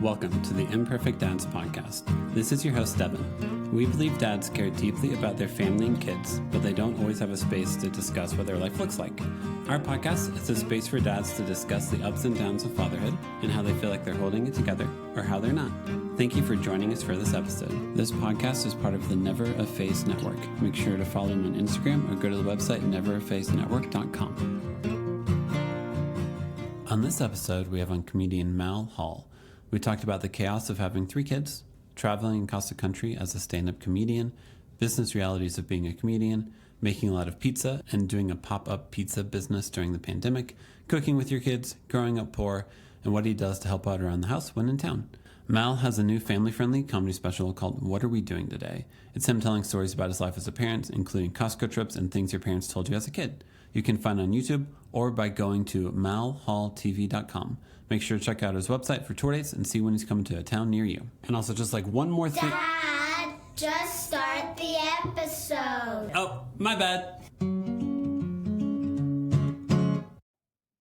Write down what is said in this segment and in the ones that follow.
Welcome to the Imperfect Dads Podcast. This is your host, Devin. We believe dads care deeply about their family and kids, but they don't always have a space to discuss what their life looks like. Our podcast is a space for dads to discuss the ups and downs of fatherhood and how they feel like they're holding it together or how they're not. Thank you for joining us for this episode. This podcast is part of the Never a Face Network. Make sure to follow them on Instagram or go to the website neverafacenetwork.com. On this episode, we have on comedian Mal Hall. We talked about the chaos of having 3 kids, traveling across the country as a stand-up comedian, business realities of being a comedian, making a lot of pizza and doing a pop-up pizza business during the pandemic, cooking with your kids, growing up poor, and what he does to help out around the house when in town. Mal has a new family-friendly comedy special called What Are We Doing Today? It's him telling stories about his life as a parent, including Costco trips and things your parents told you as a kid. You can find on YouTube or by going to malhalltv.com. Make sure to check out his website for tour dates and see when he's coming to a town near you. And also just like one more thing. Dad, just start the episode. Oh, my bad.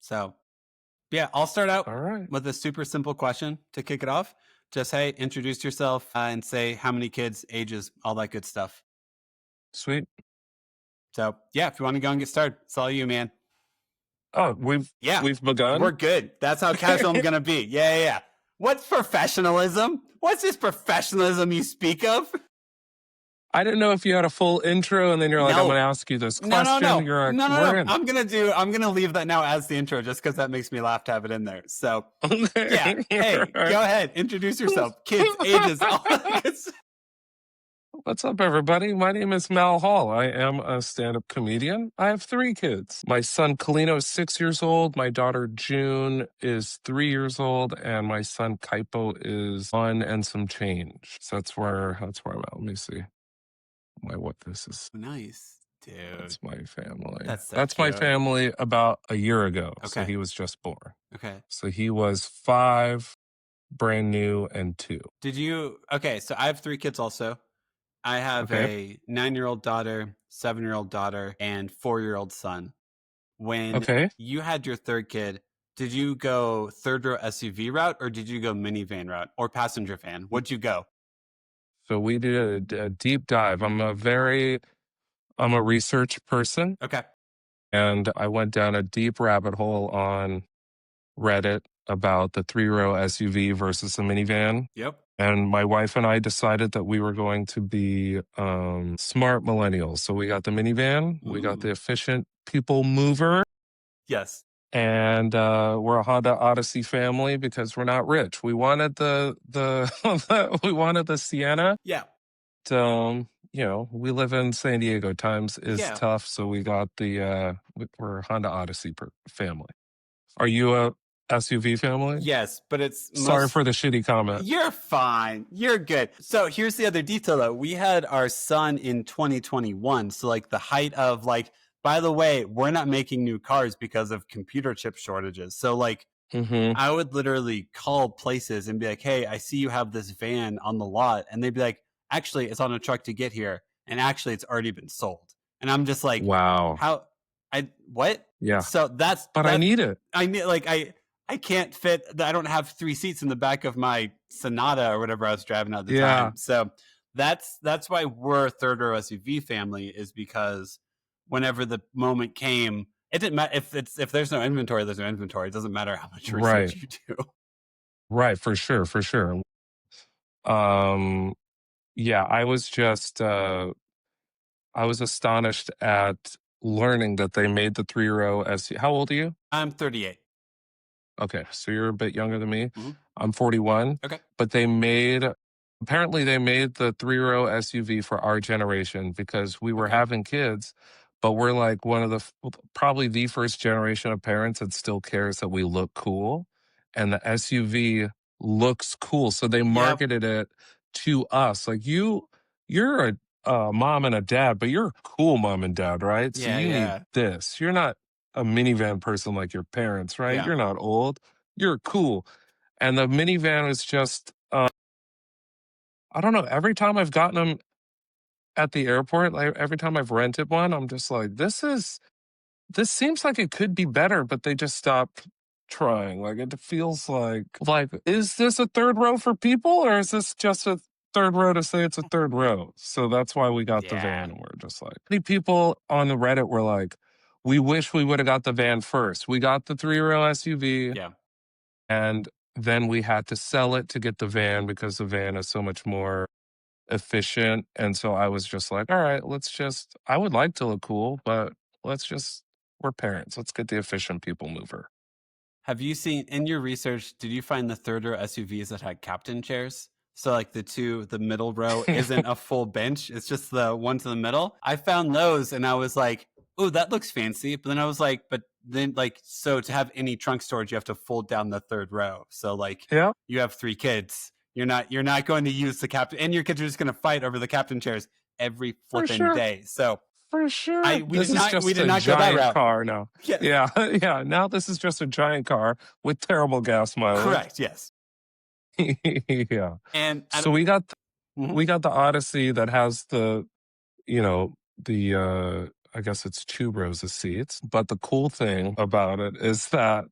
So, yeah, I'll start out with a super simple question to kick it off. Just, hey, introduce yourself and say how many kids, ages, all that good stuff. Sweet. So, yeah, if you want to go and get started, it's all you, man. Oh, we've begun? We're good. That's how casual I'm going to be. Yeah. What's professionalism? What's this professionalism you speak of? I didn't know if you had a full intro and then you're like, I'm going to ask you this question. No. You're like, no. I'm going to leave that now as the intro just because that makes me laugh to have it in there. So, yeah. Hey, go ahead. Introduce yourself. Kids, ages, all that good stuff. What's up, everybody? My name is Mal Hall. I am a stand-up comedian. I have 3 kids. My son, Kalino, is 6 years old. My daughter, June, is 3 years old. And my son, Kaipo, is 1 and some change. So that's where I'm at. Let me see what this is. Nice, dude. That's my family. That's my family about a year ago. Okay. So he was just born. Okay. So he was 5, brand new, and 2. So I have 3 kids also. I have a 9-year-old daughter, 7-year-old daughter, and 4-year-old son. When you had your 3rd kid, did you go 3rd row SUV route or did you go minivan route or passenger van? What'd you go? So we did a deep dive. I'm a research person. Okay. And I went down a deep rabbit hole on Reddit about the 3-row SUV versus the minivan. Yep. And my wife and I decided that we were going to be smart millennials. So we got the minivan, we got the efficient people mover. Yes. And we're a Honda Odyssey family because we're not rich. We wanted the we wanted the Sienna. Yeah. We live in San Diego. Times is tough, so we got we're a Honda Odyssey family. Are you a SUV family? Yes, but Sorry for the shitty comment. You're fine. You're good. So here's the other detail, though. We had our son in 2021. So like the height of by the way, we're not making new cars because of computer chip shortages. So I would literally call places and be like, hey, I see you have this van on the lot. And they'd be like, actually, it's on a truck to get here. And actually, it's already been sold. And I'm just like, wow. What? Yeah. So I need it. I can't fit. I don't have 3 seats in the back of my Sonata or whatever I was driving at the time. So that's why we're a 3rd row SUV family, is because whenever the moment came, it didn't matter if there's no inventory, there's no inventory. It doesn't matter how much research you do. Right, for sure. I was just I was astonished at learning that they made the 3-row SUV. How old are you? I'm 38. Okay, so you're a bit younger than me. Mm-hmm. I'm 41. Okay. But apparently they made the 3-row SUV for our generation because we were having kids, but we're like one of probably the first generation of parents that still cares that we look cool. And the SUV looks cool. So they marketed it to us. Like you're a mom and a dad, but you're a cool mom and dad, right? So you need this. You're not a minivan person like your parents, right? Yeah. You're not old. You're cool. And the minivan is just, I don't know. Every time I've gotten them at the airport, every time I've rented one, I'm just like, this seems like it could be better, but they just stopped trying. Like it feels like is this a third row for people or is this just a third row to say it's a third row? So that's why we got the Yeah. van and we're just like many people on the Reddit were like, we wish we would have got the van first. We got the 3-row SUV Yeah. and then we had to sell it to get the van because the van is so much more efficient. And so I was just like, all right, I would like to look cool, but we're parents. Let's get the efficient people mover. Have you seen in your research, did you find the third row SUVs that had captain chairs? So like the middle row isn't a full bench, it's just the ones in the middle. I found those and I was like, oh, that looks fancy. But then I was like, but then like, so to have any trunk storage, you have to fold down the third row. So like Yeah, you have 3 kids. You're not going to use the captain, and your kids are just going to fight over the captain chairs every for flipping sure. day. So For sure. we This did is not we just did a not go that giant route. car now. Yeah, Yeah, yeah. Now this is just a giant car with terrible gas mileage. correct. Yes, Yeah. and So we mhm. got the Odyssey that has you know, I guess it's 2 rows of seats. But the cool thing about it is that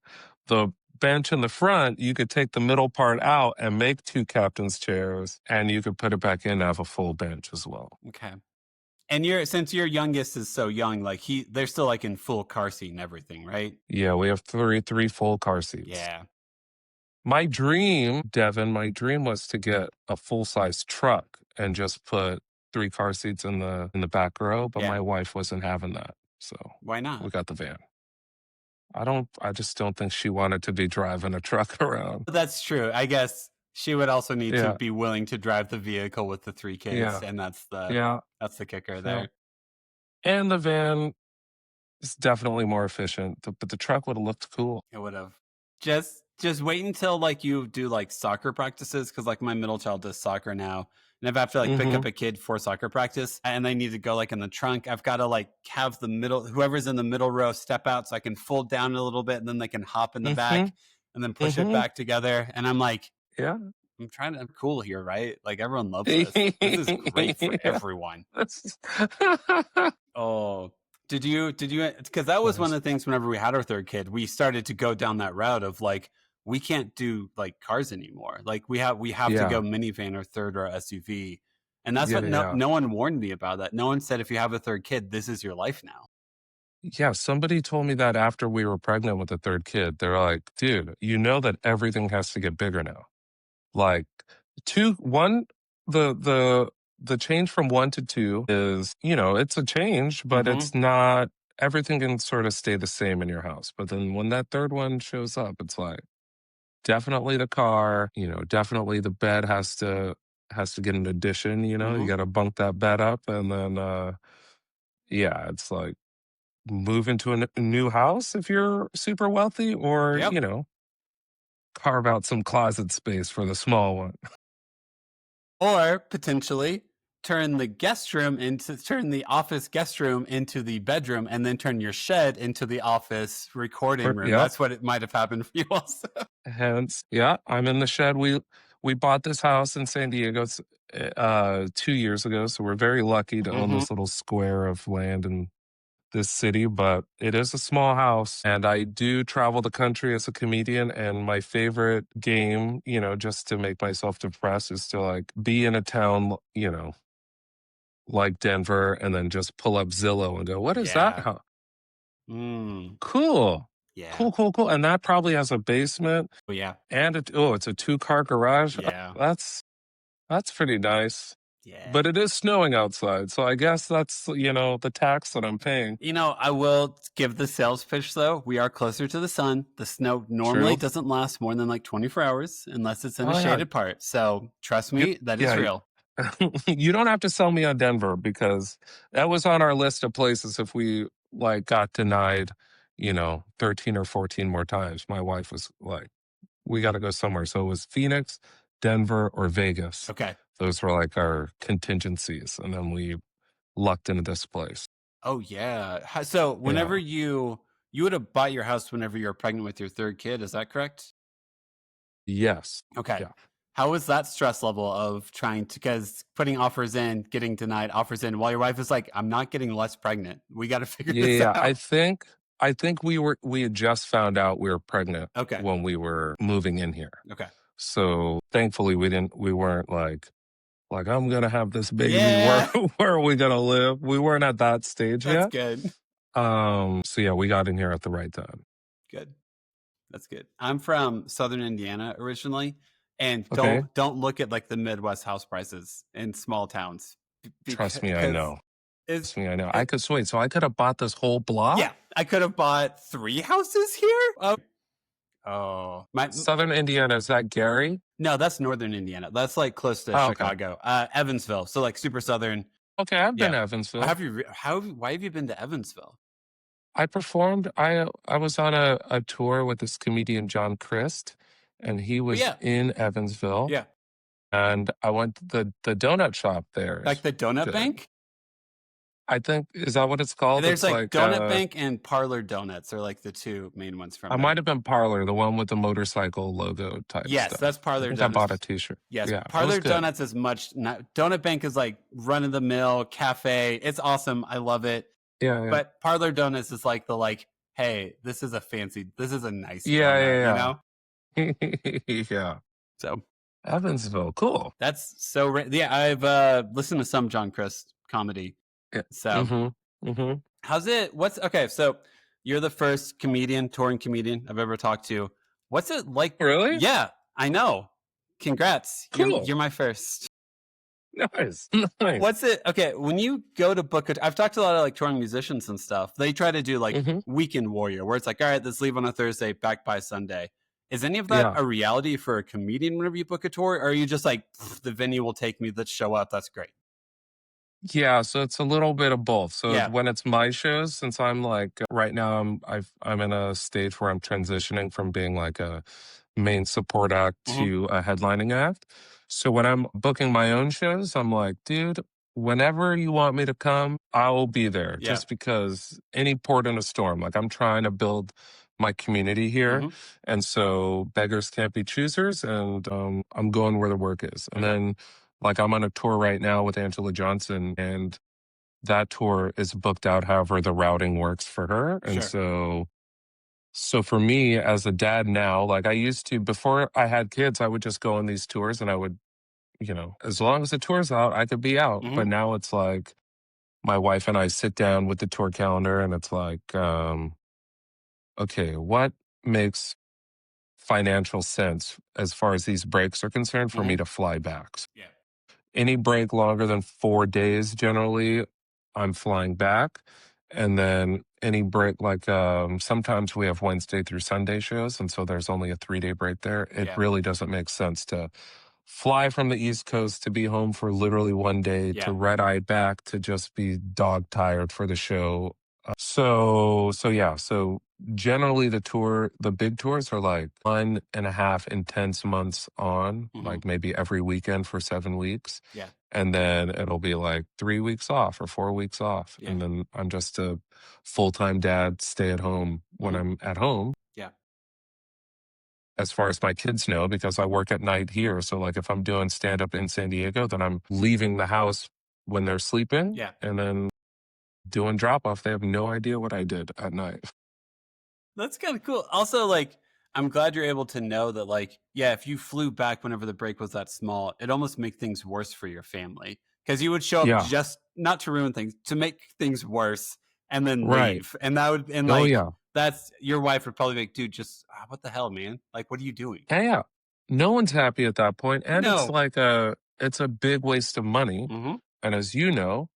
the bench in the front, you could take the middle part out and make 2 captain's chairs, and you could put it back in and have a full bench as well. Okay. And since your youngest is so young, like they're still like in full car seat and everything, right? Yeah, we have three full car seats. Yeah. My dream, Devin, my dream was to get a full-size truck and just put 3 car seats in the back row, but Yeah. my wife wasn't having that. So Why we not? got the van. I just don't think she wanted to be driving a truck around. That's true. I guess she would also need to Yeah, be willing to drive the vehicle with the 3 kids, yeah, and yeah, that's the kicker yeah. there. And the van is definitely more efficient, but the truck would have looked cool. It would have. Just wait until like you do like soccer practices, because like my middle child does soccer now. And if I have to like pick up Mhm, a kid for soccer practice and they need to go like in the trunk, I've got to like have whoever's in the middle row step out so I can fold down a little bit and then they can hop in the back mhm, and then push it mhm. back together. And I'm like, Yeah. I'm trying to be cool here, right? Like everyone loves this. This is great for Yeah. everyone. That's Oh, did you, because that was one nice. of the things whenever we had our third kid, we started to go down that route of like, we can't do like cars anymore. Like we have to go Yeah. minivan or third row SUV. And that's Yeah, what yeah. no one warned me about that. No one said if you have a third kid, this is your life now. Yeah, somebody told me that after we were pregnant with the 3rd kid. They're like, "Dude, you know that everything has to get bigger now." Like, 2 1 the change from 1 to 2 is, it's a change, but Mm-hmm. it's not everything can sort of stay the same in your house. But then when that 3rd one shows up, it's like, definitely the car, definitely the bed has to get an addition, you Mm-hmm. gotta bunk that bed up and then, yeah, it's like move into a new house if you're super wealthy or, Yep. carve out some closet space for the small one. Or potentially turn the office guest room into the bedroom and then turn your shed into the office recording room. Yep. That's what it might have happened for you also. Hence, yeah, I'm in the shed. We bought this house in San Diego 2 years ago, so we're very lucky to own Mm-hmm. this little square of land in this city, but it is a small house. And I do travel the country as a comedian. And my favorite game, just to make myself depressed is to like be in a town, like Denver and then just pull up Zillow and go, what is that? Yeah. Mm. Cool. Yeah. Cool, cool, cool. And that probably has a basement Oh yeah. and it's a 2-car garage. Yeah. That's pretty nice. Yeah. But it is snowing outside. So I guess that's, the tax that I'm paying. I will give the sales pitch though. We are closer to the sun. The snow normally True. doesn't last more than like 24 hours unless it's in a Oh yeah. shaded part. So trust You, me, that is yeah. real. You don't have to sell me on Denver because that was on our list of places if we like got denied, 13 or 14 more times. My wife was like, we got to go somewhere. So it was Phoenix, Denver, or Vegas. Okay. Those were like our contingencies. And then we lucked into this place. Oh yeah. So Yeah. whenever you would have bought your house whenever you were pregnant with your third kid, is that correct? Yes. Okay. Yeah. How was that stress level of trying to, because putting offers in, getting denied offers in while your wife is like, I'm not getting less pregnant. We got to figure Yeah. this Yeah. I out. think I think we had just found out we were pregnant Okay. when we were moving in here. Okay. So thankfully we weren't like I'm gonna have this baby. Yeah. Where are we gonna live? We weren't at that stage That's yet. good. So yeah, we got in here at the right time. Good. That's good. I'm from Southern Indiana originally, and Okay. don't look at like the Midwest house prices in small towns Trust me, I because know. it's Trust me, I know. it, So I could have bought this whole block. yeah, I could have bought 3 houses here. Oh, Southern Indiana, is that Gary? no, that's Northern Indiana. That's like close to Oh, okay. Chicago, Evansville. So like super southern. Okay, I've been Yeah. to Evansville. Why have you been to Evansville? I performed. I was on a tour with this comedian John Christ, and he was yeah. in Evansville. Yeah. And I went to the donut shop there. Like the Donut good. Bank? I think, is that what it's called? There's It's like Donut Bank and Parlor Donuts are like the 2 main ones from I there. might have been Parlor, the one with the motorcycle logo type Yes, stuff. that's Parlor I think Donuts. I bought a t-shirt. Yes, Yeah, it Parlor was good. Donuts is Donut Bank is like run of the mill cafe. It's awesome. I love it. Yeah, yeah. But Parlor Donuts is like hey, this is a nice Yeah, donut, yeah, you yeah. know? Yeah. So Evansville, cool. that's so yeah, I've listened to some John Crist comedy. Yeah. So how's it? Okay, so you're the first touring comedian I've ever talked to. What's it like? Really? Yeah, I know. Congrats. Cool. You're my first. Nice. Nice. What's it? Okay, when you go to book I've talked to a lot of like touring musicians and stuff. They try to do like Weekend Warrior, where it's like, all right, let's leave on a Thursday, back by Sunday. Is any of that a reality for a comedian whenever you book a tour? Or are you just like, the venue will take me, let's show up, that's great? Yeah, so it's a little bit of both. So Yeah. when it's my shows, since I'm like right now, I'm in a stage where I'm transitioning from being like a main support act to a headlining act. So when I'm booking my own shows, I'm like, dude, whenever you want me to come, I will be there. Yeah. Just because any port in a storm, like I'm trying to build my community here, and so beggars can't be choosers, and I'm going where the work is, and then. Like I'm on a tour right now with Angela Johnson, and that tour is booked out however the routing works for her. And so for me as a dad now, like I used to, before I had kids, I would just go on these tours and I would, as long as the tour's out, I could be out. But now it's like my wife and I sit down with the tour calendar and it's like, okay, what makes financial sense as far as these breaks are concerned for me to fly back? Yeah. Any break longer than 4 days, generally, I'm flying back. And then any break, like sometimes we have Wednesday through Sunday shows, and so there's only a 3-day break there. It really doesn't make sense to fly from the East Coast to be home for literally 1 day, to red-eye back, to just be dog-tired for the show. So generally the big tours are like 1.5 intense months on, like maybe every weekend for 7 weeks. Yeah. And then it'll be like 3 weeks off or 4 weeks off. Yeah. And then I'm just a full-time dad, stay at home when I'm at home. Yeah. As far as my kids know, because I work at night here. So like if I'm doing stand-up in San Diego, then I'm leaving the house when they're sleeping. Yeah. And then doing drop-off. They have no idea what I did at night. That's kind of cool. Also, like, I'm glad you're able to know that, like, yeah, if you flew back whenever the break was that small, it almost make things worse for your family, because you would show up just not to ruin things, to make things worse, and then leave. And that would, and like, that's, your wife would probably be like, dude, just what the hell, man? Like, what are you doing? Yeah. No one's happy at that point. And it's like it's a big waste of money. And as you know,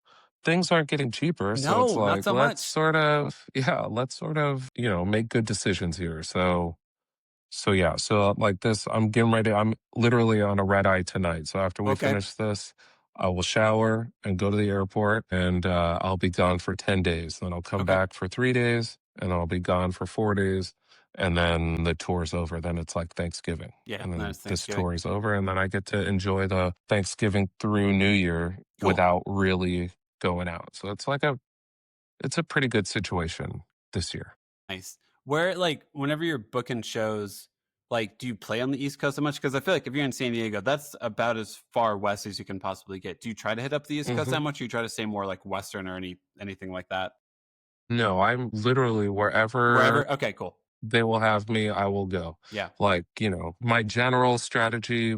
things aren't getting cheaper. So it's like, let's sort of, make good decisions here. So like this, I'm getting ready. I'm literally on a red eye tonight. So after we finish this, I will shower and go to the airport, and I'll be gone for 10 days. Then I'll come back for 3 days, and I'll be gone for 4 days. And then the tour's over. Then it's like Thanksgiving. Yeah. And then this tour is over. And then I get to enjoy the Thanksgiving through New Year without really going out. So it's like it's a pretty good situation this year. Nice. Where, like, whenever you're booking shows, like, do you play on the East Coast so much? Because I feel like if you're in San Diego, that's about as far west as you can possibly get. Do you try to hit up the East Coast that much? Or you try to stay more like Western or anything like that? No, I'm literally wherever Wherever? Okay, cool. they will have me, I will go. Yeah. Like, my general strategy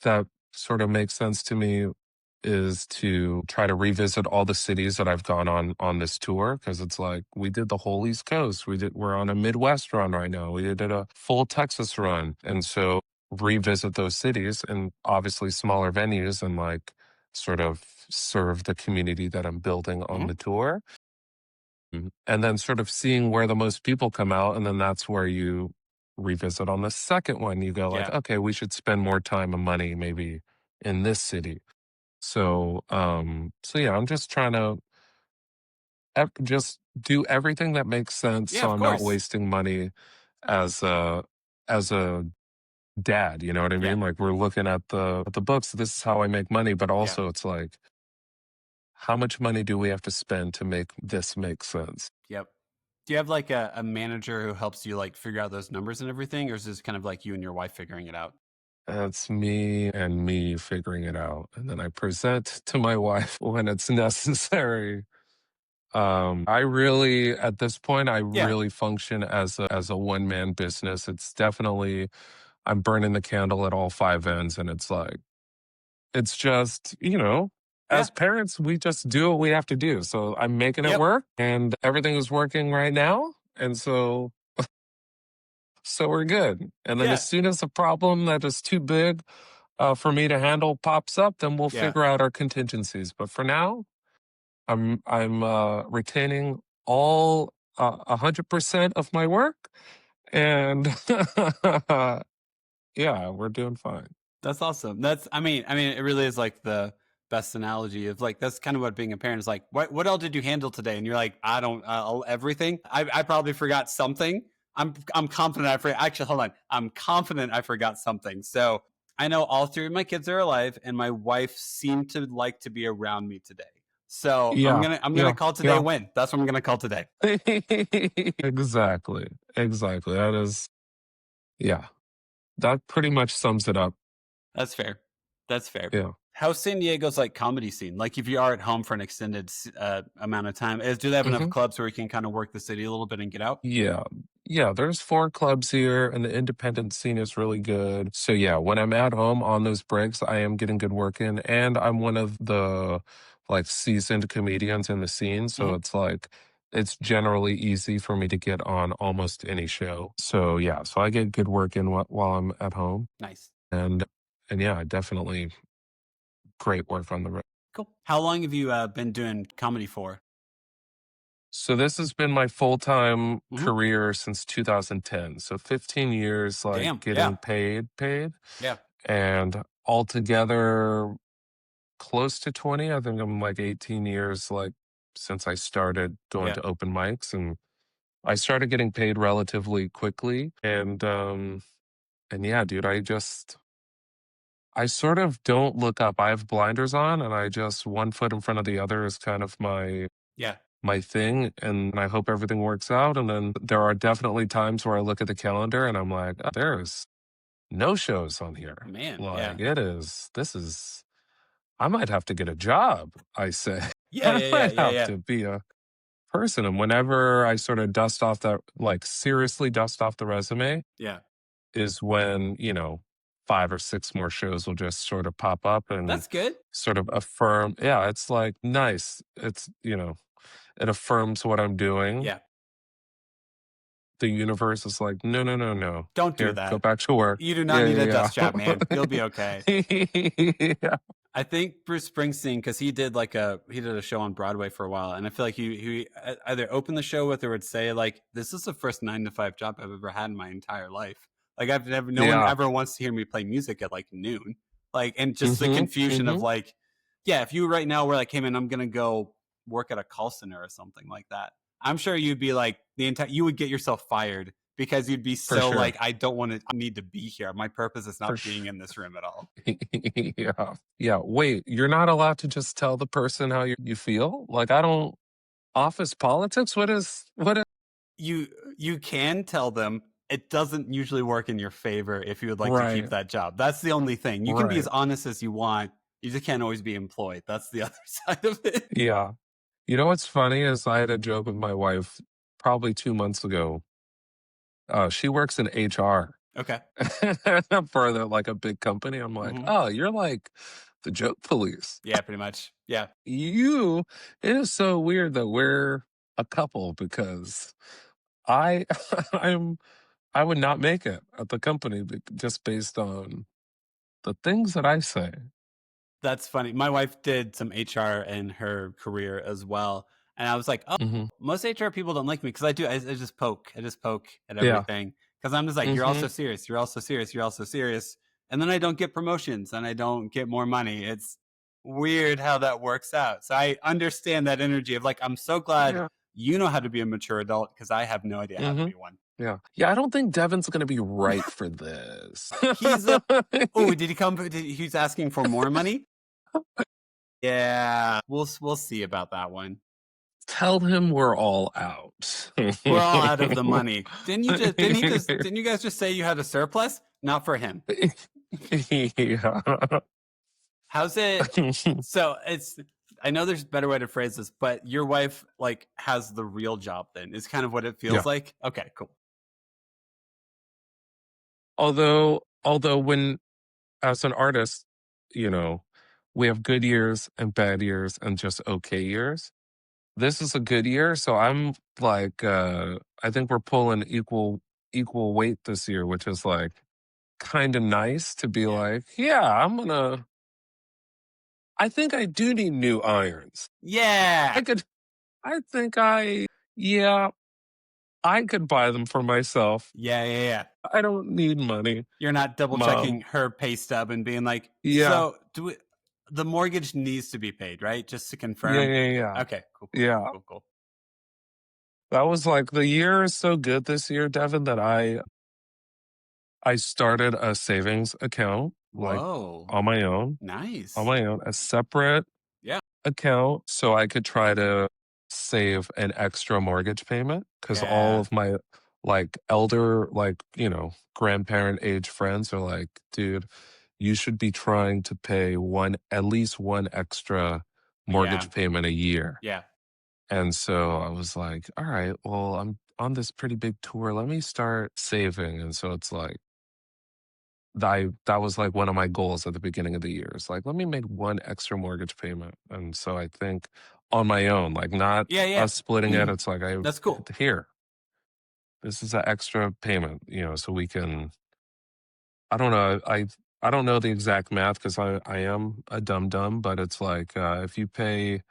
that sort of makes sense to me is to try to revisit all the cities that I've gone on this tour, because it's like we did the whole East Coast. We're on a Midwest run right now. We did a full Texas run. And so revisit those cities and obviously smaller venues and like sort of serve the community that I'm building on Hmm. the tour. And then sort of seeing where the most people come out, and then that's where you revisit on the second one. You go like, Yeah. okay, we should spend more time and money maybe in this city. So yeah, I'm just trying to just do everything that makes sense Yeah, so of I'm not course. wasting money as a dad, you know what I Yeah. mean? Like we're looking at the books, this is how I make money, but Yeah. also it's like how much money do we have to spend to make this make sense? Yep. Do you have like a manager who helps you like figure out those numbers and everything, or is this kind of like you and your wife figuring it out? That's me and me figuring it out. And then I present to my wife when it's necessary. I really, at this point, I Yeah. really function as a one man business. It's definitely, I'm burning the candle at all five ends. And it's like, it's just, Yeah. as parents, we just do what we have to do. So I'm making it Yep. work and everything is working right now. And so we're good. And then as Yeah. soon as a problem that is too big for me to handle pops up, then we'll Yeah. figure out our contingencies. But for now, I'm retaining all 100% of my work, and yeah, we're doing fine. That's awesome. I mean, it really is like the best analogy of like that's kind of what being a parent is like. What all did you handle today? And you're like, I don't everything. I probably forgot something. I'm confident I forgot. Actually, hold on. I'm confident I forgot something. So I know all three of my kids are alive, and my wife seemed to like to be around me today. So I'm Yeah, gonna I'm gonna yeah, call today a yeah. win. That's what I'm gonna call today. Exactly, exactly. That is, yeah, that pretty much sums it up. That's fair. That's fair. Yeah. How's San Diego's like comedy scene? Like, if you are at home for an extended amount of time, do they have enough hmm clubs where you can kind of work the city a little bit and get out? Yeah. Yeah, there's 4 clubs here and the independent scene is really good. So yeah, when I'm at home on those breaks, I am getting good work in and I'm one of the like seasoned comedians in the scene, so Hmm. it's like it's generally easy for me to get on almost any show. So yeah, so I get good work in while I'm at home Nice, and yeah, definitely great work on the road. cool. How long have you been doing comedy for? So this has been my full-time Hmm. career since 2010. So 15 years like Damn, getting yeah, paid. yeah, And altogether close to 20. I think I'm like 18 years like since I started going yeah, to open mics, and I started getting paid relatively quickly. And yeah, dude, I sort of don't look up. I have blinders on and I just one foot in front of the other is kind of yeah. my thing, and I hope everything works out. And then there are definitely times where I look at the calendar and I'm like, oh, there's no shows on here. Man, Like yeah, this is I might have to get a job, I say. yeah, I yeah, yeah, might yeah, have yeah, to be a person. And whenever I sort of dust off that, like seriously dust off the resume, yeah. is when, 5 or 6 more shows will just sort of pop up and That's good. sort of affirm. Yeah, it's like nice. It affirms what I'm doing. Yeah, The universe is like, no, no, no, no. don't do Here, go that. back to work. You do not need a Yeah, dust job, man. You'll be okay. yeah. Yeah. I think Bruce Springsteen, because he did a show on Broadway for a while, and I feel like he either opened the show with or would say like, "This is the first 9 to 5 job I've ever had in my entire life." Like I've never, no one Yeah. ever wants to hear me play music at like noon. Like, and just the Mhm, confusion of mhm. like, yeah, if you right now were like, "Hey man, I'm gonna go work at a call center or something like that," I'm sure you'd be like you would get yourself fired because you'd be For so like, sure. "I don't want to need to be here. My purpose is For not being sure. in this room at all." Yeah. Yeah, wait, you're not allowed to just tell the person how you feel? Like, I don't office politics? What is you you can tell them. It doesn't usually work in your favor if you would like to keep Right, that job. That's the only thing. You can be as right. honest as you want. You just can't always be employed. That's the other side of it. Yeah. You know what's funny is I had a joke with my wife probably 2 months ago. She works in HR Okay. for like a big company. I'm like, Hmm. "Oh, you're like the joke police." Yeah, pretty much. Yeah. You It is so weird that we're a couple because I I'm I would not make it at the company just based on the things that I say. That's funny. My wife did some HR in her career as well, and I was like, "Oh, Mhm. most HR people don't like me because I do. I just poke. I just poke at Yeah. everything because I'm just like, you're also Mhm. serious. You're also serious. You're also serious." And then I don't get promotions and I don't get more money. It's weird how that works out. So I understand that energy of like, I'm so glad Yeah. you know how to be a mature adult because I have no idea how to Mhm. be one. Yeah. Yeah, I don't think Devin's gonna be right for this. He's a oh, did he come? He's asking for more money. Yeah, we'll see about that one. Tell him we're all out. We're all out of the money. Didn't you guys just say you had a surplus? Not for him. Yeah. How's it? So it's I know there's a better way to phrase this, but your wife like has the real job then, is kind of what it feels Yeah. like. Okay, cool. Although when as an artist, we have good years and bad years and just okay years. This is a good year, so I'm like, I think we're pulling equal weight this year, which is like kind of nice to be Yeah. like, yeah, I think I do need new irons. Yeah. I could, I think yeah, I could buy them for myself. Yeah, yeah, yeah. I don't need money, You're not double checking mom. her pay stub and being like, Yeah, so the mortgage needs to be paid, right? Just to yeah, confirm. yeah, yeah, Okay, cool, cool, cool, yeah. cool, cool. That was like the year is so good this year, Devin, that I started a savings account like Whoa. on my own, Nice. a separate Yeah. account so I could try to save an extra mortgage payment because all Yeah. of my like elder, like, grandparent age friends are like, dude, you should be trying to pay at least one extra Yeah. mortgage payment a year. Yeah. And so I was like, all right, well, I'm on this pretty big tour. Let me start saving. And so it's like, that was like one of my goals at the beginning of the year. It's like, let me make one extra mortgage payment. And so I think on my own, like not Yeah, us splitting it. yeah. It's like That's cool. here, this is an extra payment, so we can, I don't know. I don't know the exact math because I am a dum dum, but it's like, if you pay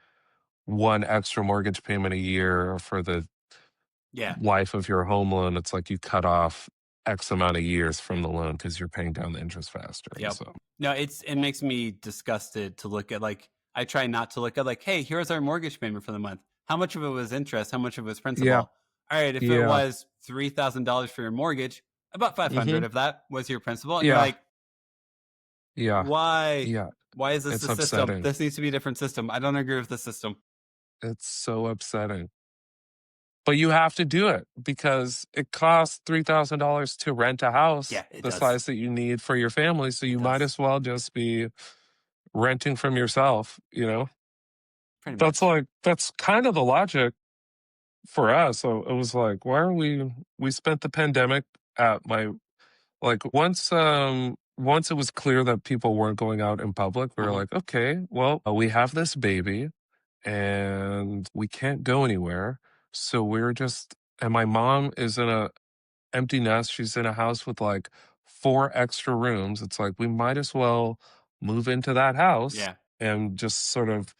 one extra mortgage payment a year for the Yeah. life of your home loan, it's like you cut off X amount of years from the loan because you're paying down the interest faster. And Yep. so, No, it makes me disgusted to look at like I try not to look at like, hey, here's our mortgage payment for the month. How much of it was interest? How much of it was yeah, principal? All right, if it yeah, was $3,000 for your mortgage, about 500 hmm, of that was your principal, and you're yeah, like, yeah, why? yeah. Why is this It's the system? upsetting. This needs to be a different system. I don't agree with the system. It's so upsetting. But you have to do it because it costs $3,000 to rent a house Yeah, it the does. size that you need for your family. So It you might does. as well just be renting from yourself. Pretty much. That's kind of the logic for us. So it was like, why are we spent the pandemic at my, like once it was clear that people weren't going out in public, we were Uh-huh. like, okay, well, we have this baby and we can't go anywhere. So and my mom is in a empty nest. She's in a house with like four extra rooms. It's like, we might as well move into that house Yeah. and just sort of,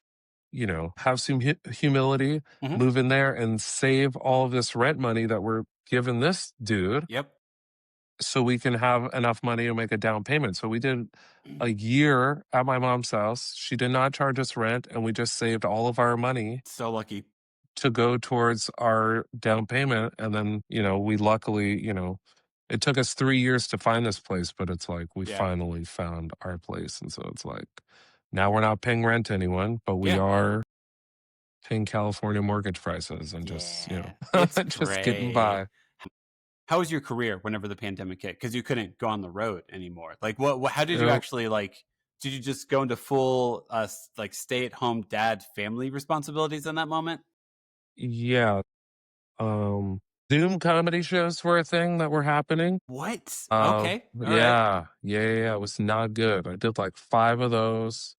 have some humility, Hmm. move in there and save all of this rent money that we're giving this dude Yep. so we can have enough money to make a down payment. So we did a year at my mom's house. She did not charge us rent, and we just saved all of our money So lucky. to go towards our down payment. And then, we luckily, it took us 3 years to find this place, but it's like we Yeah. finally found our place. And so it's like now we're not paying rent to anyone, but we Yeah. are paying California mortgage prices and just, Yeah. It's just getting great. by. How was your career whenever the pandemic hit? Because you couldn't go on the road anymore. Like, how did you Uh, actually like did you just go into full like stay at home dad family responsibilities in that moment? Yeah. Um, Zoom comedy shows were a thing that were happening. What? Okay. All right. Yeah. It was not good. I did like 5 of those,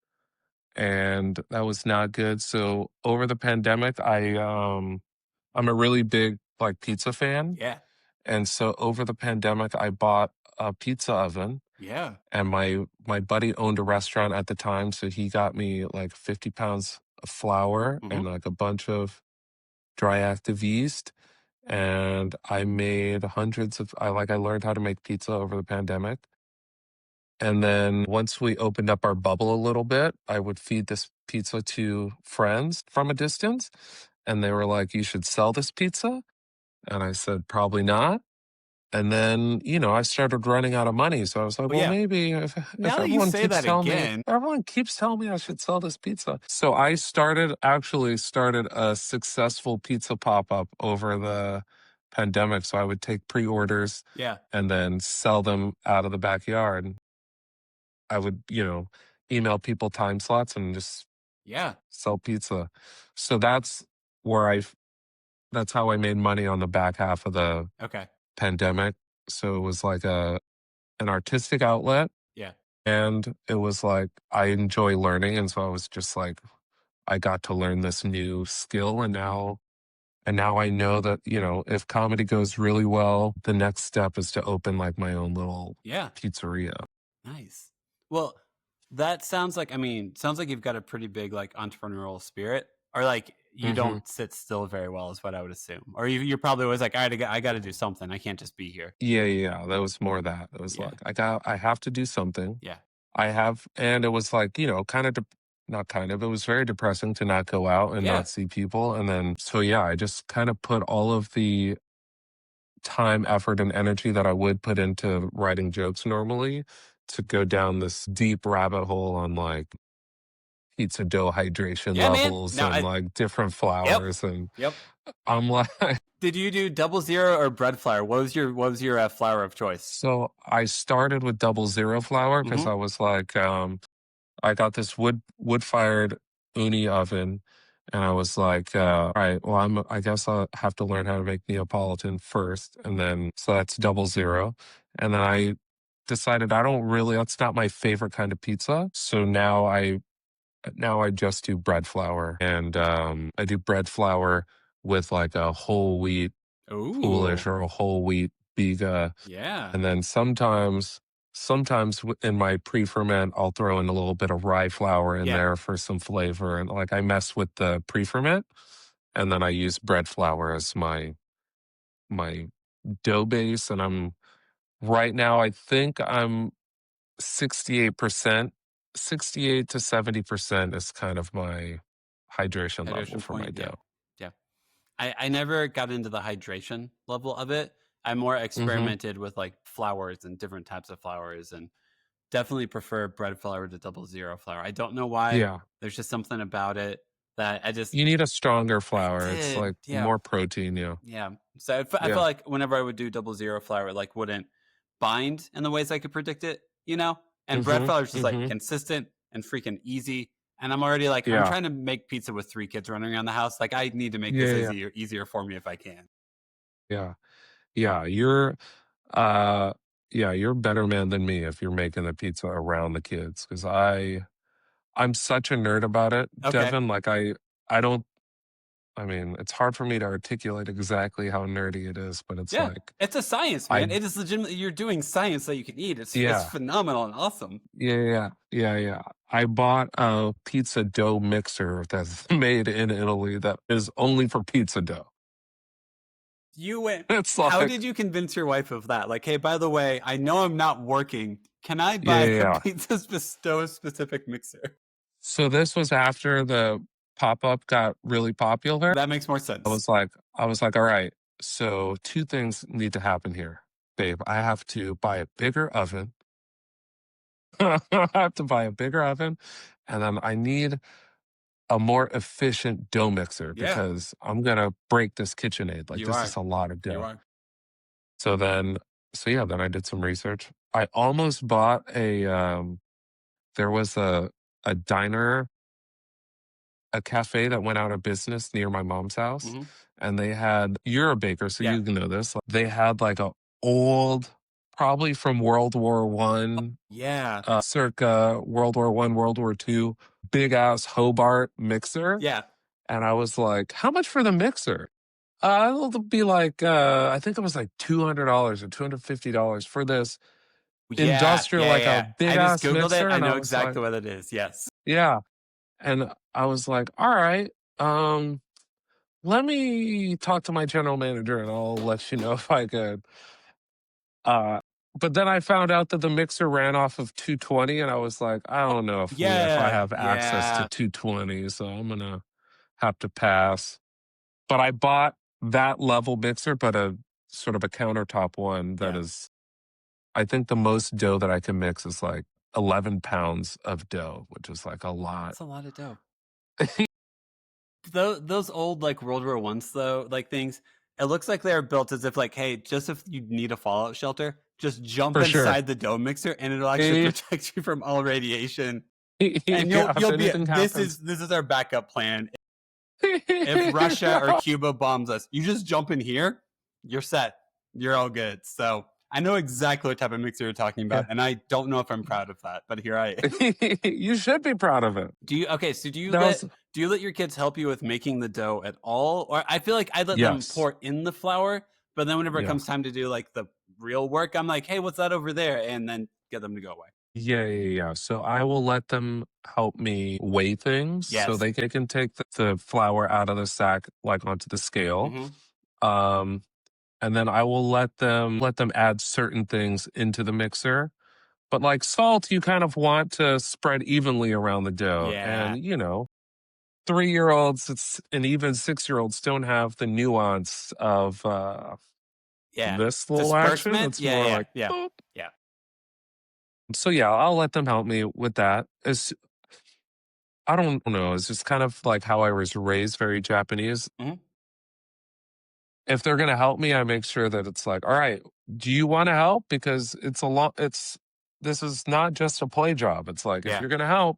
and that was not good. So over the pandemic, I'm a really big like pizza fan, Yeah. and so over the pandemic, I bought a pizza oven, Yeah. and my buddy owned a restaurant at the time, so he got me like 50 pounds of flour and Mhm. like a bunch of dry active yeast, and I made hundreds of I learned how to make pizza over the pandemic. And then once we opened up our bubble a little bit, I would feed this pizza to friends from a distance, and they were like, "You should sell this pizza." And I said, "Probably not." And then, I started running out of money. So I was like, Well, well, yeah. maybe if Now that you everyone say keeps that telling me, again, everyone keeps telling me I should sell this pizza. So I actually started a successful pizza pop-up over the pandemic. So I would take pre-orders yeah. and then sell them out of the backyard. I would, email people time slots and just Yeah. sell pizza. So where I, that's how I made money on the back half of the Okay. pandemic. So it was like an artistic outlet, Yeah. and it was like I enjoy learning, and so I was just like I got to learn this new skill, and now I know that, if comedy goes really well, the next step is to open like my own little Yeah. pizzeria. Nice. Well, that sounds like, I mean, sounds like you've got a pretty big like entrepreneurial spirit, or like you Mhm. don't sit still very well, is what I would assume. Or you're probably always like, all right, I got to do something. I can't just be here. Yeah. That was more that. It was Yeah. like I have to do something. Yeah. And it was like, kind of not kind of, it was very depressing to not go out and Yeah. not see people. And then, so yeah, I just kind of put all of the time, effort, and energy that I would put into writing jokes normally to go down this deep rabbit hole on like pizza dough hydration Yeah, man. levels Now, and like different yep. flours. And Yep. I'm like, Did you do double zero or bread flour? What was your flour of choice? so I started with 00 flour because Mm-hmm. I was like, I got this wood fired uni oven, and I was like, all right, well, I guess I'll have to learn how to make Neapolitan first, and then so that's 00, and then I decided that's not my favorite kind of pizza, so now I just do bread flour, and I do bread flour with like a whole wheat Ooh. foolish or a whole wheat biga, Yeah. and then sometimes in my pre-ferment, I'll throw in a little bit of rye flour in Yeah. there for some flavor, and like I mess with the pre-ferment, and then I use bread flour as my dough base, and right now I think I'm 68%, 68 to 70% is kind of my hydration level Hydration for my point. Yeah. dough. Yeah. I never got into the hydration level of it. I more Mhm. experimented with like flours and different types of flours, and definitely prefer bread flour to double zero flour. I don't know why. Yeah. There's just something about it that You need a stronger I flour. It's did. like Yeah. more protein, yeah. Yeah. So I feel Yeah. like whenever I would do double zero flour, it like wouldn't bind in the ways I could predict it, you know? And bread Mhm. flour is just like Mhm. consistent and freaking easy. And I'm already like, I'm Yeah. trying to make pizza with 3 kids running around the house. Like I need to make Yeah, this yeah, easier for me if I can. yeah. Yeah, uh you're a better man than me if you're making the pizza around the kids, 'cause I'm such a nerd about it, Okay. Devin, like I don't I mean, it's hard for me to articulate exactly how nerdy it is, but it's Yeah. like It's a science, I man. It is legitimately you're doing science that you can eat. It's yeah. phenomenal and awesome. Yeah. I bought a pizza dough mixer that's made in Italy that is only for pizza dough. You went It's How like did you convince your wife of that? Like, "Hey, by the way, I know I'm not working. Can I yeah, buy yeah, a yeah. pizza Bestow specific mixer?" So this was after the pop-up got really popular. That makes more I sense. was like I was like, "All right, so 2 things need to happen here, babe. I have to buy a bigger oven." I have to buy a bigger oven, and then I need a more efficient dough mixer Yeah, because I'm gonna break this KitchenAid, like, you this is are. a lot of You dough. are. So then yeah, then I did some research. I almost bought there was a diner, a cafe that went out of business near my mom's house, Hmm. and they had, you're a baker, so Yeah. you know this. They had like a old, probably from World War One, Yeah. circa World War One, World War Two, big ass Hobart mixer. Yeah. And I was like, how much for the mixer? It'll be like, I think it was like $200 or $250 for this Yeah. industrial, Yeah. like a Yeah. big I just ass Googled it. mixer. I And I know was like, exactly what it is. Yes. yeah. And I was like, all right, let me talk to my general manager and I'll let you know if I could. Uh, but then I found out that the mixer ran off of 220, and I was like, I don't know if I Yeah. have access to Yeah. 220, so I'm gonna have to pass. But I bought that level mixer, but a sort of a countertop one that Yeah. is, I think the most dough that I can mix is like 11 pounds of dough, which is like a lot. That's a lot of dough. Those old like World War Ones though, like things, it looks like they're built as if like, hey, just if you need a fallout shelter, just jump For sure. inside the dough mixer and it'll actually Eh, protect you from all radiation. And yeah, if you'll be anything this happens. is our backup plan. If Russia or Cuba bombs us, you just jump in here, you're set. You're all good. So I know exactly what type of mixer you're talking about, Yeah. and I don't know if I'm proud of that, but here I am. You should be proud of it. Do you okay? So That was, do you let your kids help you with making the dough at all? Or I feel like I let them yes. pour in the flour, but then whenever it Yeah. comes time to do like the real work, I'm like, hey, what's that over there? And then get them to go away. Yeah. So I will let them help me weigh things so Yes. they can take the flour out of the sack, like onto the scale. Hmm. Um, and then I will let them add certain things into the mixer. But like salt, you kind of want to spread evenly around the dough. Yeah. And 3-year-olds, and even 6-year-olds don't have the nuance of Yeah. this little action. Disbursement. It's Yeah. more Yeah. like, Yeah. boop. Yeah. So yeah, I'll let them help me with that. I don't know. It's just kind of like how I was raised, very Japanese. Hmm. If they're gonna help me, I make sure that it's like, all right, do you want to help? Because this is not just a play job. It's like if Yeah. you're gonna help,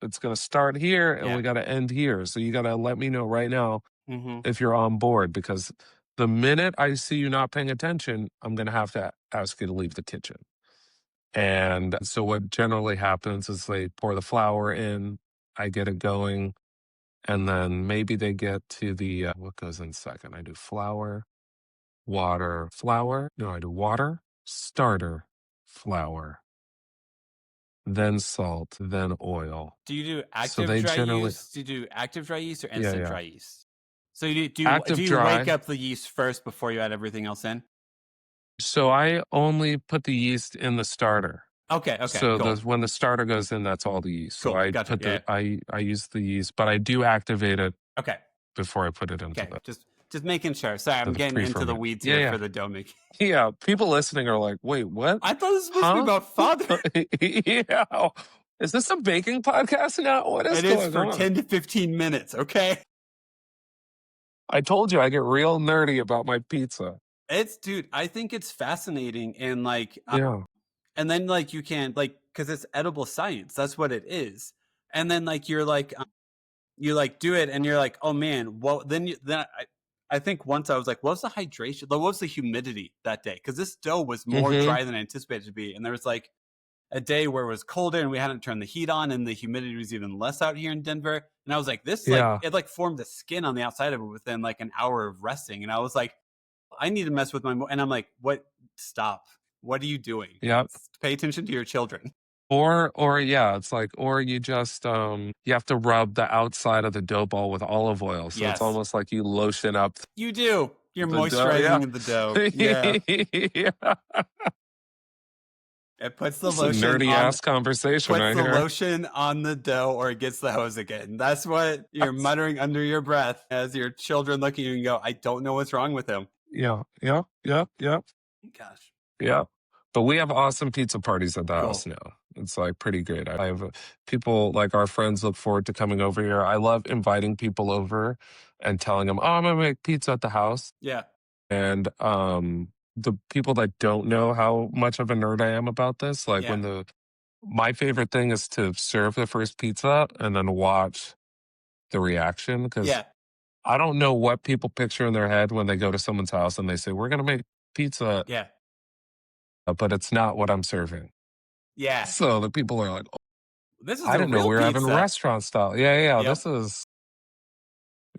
it's gonna start here and Yeah. we gotta end here. So you gotta let me know right now Hmm. if you're on board, because the minute I see you not paying attention, I'm gonna have to ask you to leave the kitchen. And so what generally happens is they pour the flour in, I get it going, and then maybe they get to the what goes in second. I do flour, water, flour. No, I do water, starter, flour, then salt, then oil. Do you do So active they dry generally, yeast? Do you do active dry yeast or yeah, instant yeah. dry yeast? So you do Active you wake dry. up the yeast first before you add everything else in? So I only put the yeast in the starter. Okay. Okay. So Cool. when the starter goes in, that's all the yeast. So Cool. I Gotcha. put Yeah. I use the yeast, but I do activate it Okay. before I put it into Okay. Just making sure. Sorry, I'm the getting into the pre-ferment. weeds Yeah, here yeah. for the dough making. Yeah, people listening are like, "Wait, what? I thought this was supposed to be Huh? about father. Yeah. Is this a baking podcast now? What is It is going for on?" 10 to 15 minutes. Okay. I told you I get real nerdy about my pizza. Dude, I think it's fascinating. And like, Yeah. and then like you can, like, cause it's edible science. That's what it is. And then like, you like do it and you're like, oh man, well, I think once I was like, what was the hydration? What was the humidity that day? Cause this dough was more Mhm. dry than I anticipated it to be. And there was like, a day where it was colder and we hadn't turned the heat on and the humidity was even less out here in Denver. And I was like, this like Yeah. it like formed a skin on the outside of it within like an hour of resting. And I was like, I need to mess with and I'm like, what? Stop. What are you doing? Yep. Pay attention to your children. Or yeah, it's like, or you just you have to rub the outside of the dough ball with olive oil. So it's Yes, almost like you lotion up you do. You're the dough. Yeah. moisturizing the dough. Yeah. Yeah. It puts the This is a lotion nerdy on ass conversation puts right the here. lotion on the dough or it gets the hose again. That's what you're muttering under your breath as your children look at you and go, I don't know what's wrong with him. Yeah. Yep. Gosh. Yeah. But we have awesome pizza parties at the house Cool. now. It's like pretty great. I have people, like our friends, look forward to coming over here. I love inviting people over and telling them, "Oh, I'm gonna make pizza at the house." Yeah. And the people that don't know how much of a nerd I am about this, like Yeah. My favorite thing is to serve the first pizza and then watch the reaction because Yeah. I don't know what people picture in their head when they go to someone's house and they say, "We're gonna make pizza," Yeah. but it's not what I'm serving. Yeah. So the people are like, "Oh, This is I a didn't know real we were having pizza. restaurant style." Yeah, yeah, Yep. this is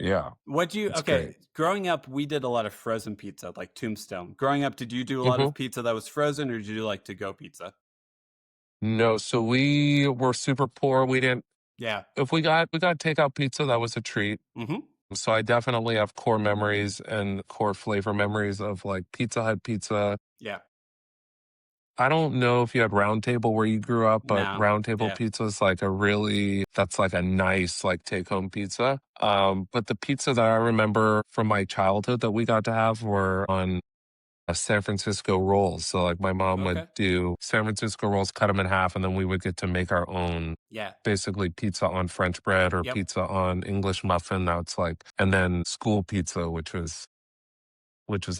yeah, What you it's great. okay, growing up, we did a lot of frozen pizza, like Tombstone. Growing up, did you do a lot Mhm. of pizza that was frozen or did you do like to go pizza? No, so we were super poor. We didn't Yeah. if we got takeout pizza, that was a treat. Mm-hmm. So I definitely have core memories and core flavor memories of like Pizza Hut pizza. Yeah. I don't know if you had Round Table where you grew up, but No. Round Table Yeah. pizza is like a really that's like a nice like take home pizza. But the pizza that I remember from my childhood that we got to have were on San Francisco rolls. So like my mom would Okay. do San Francisco rolls, cut them in half, and then we would get to make our own Yeah. basically pizza on French bread or Yep. pizza on English muffin. That's like, and then school pizza, which was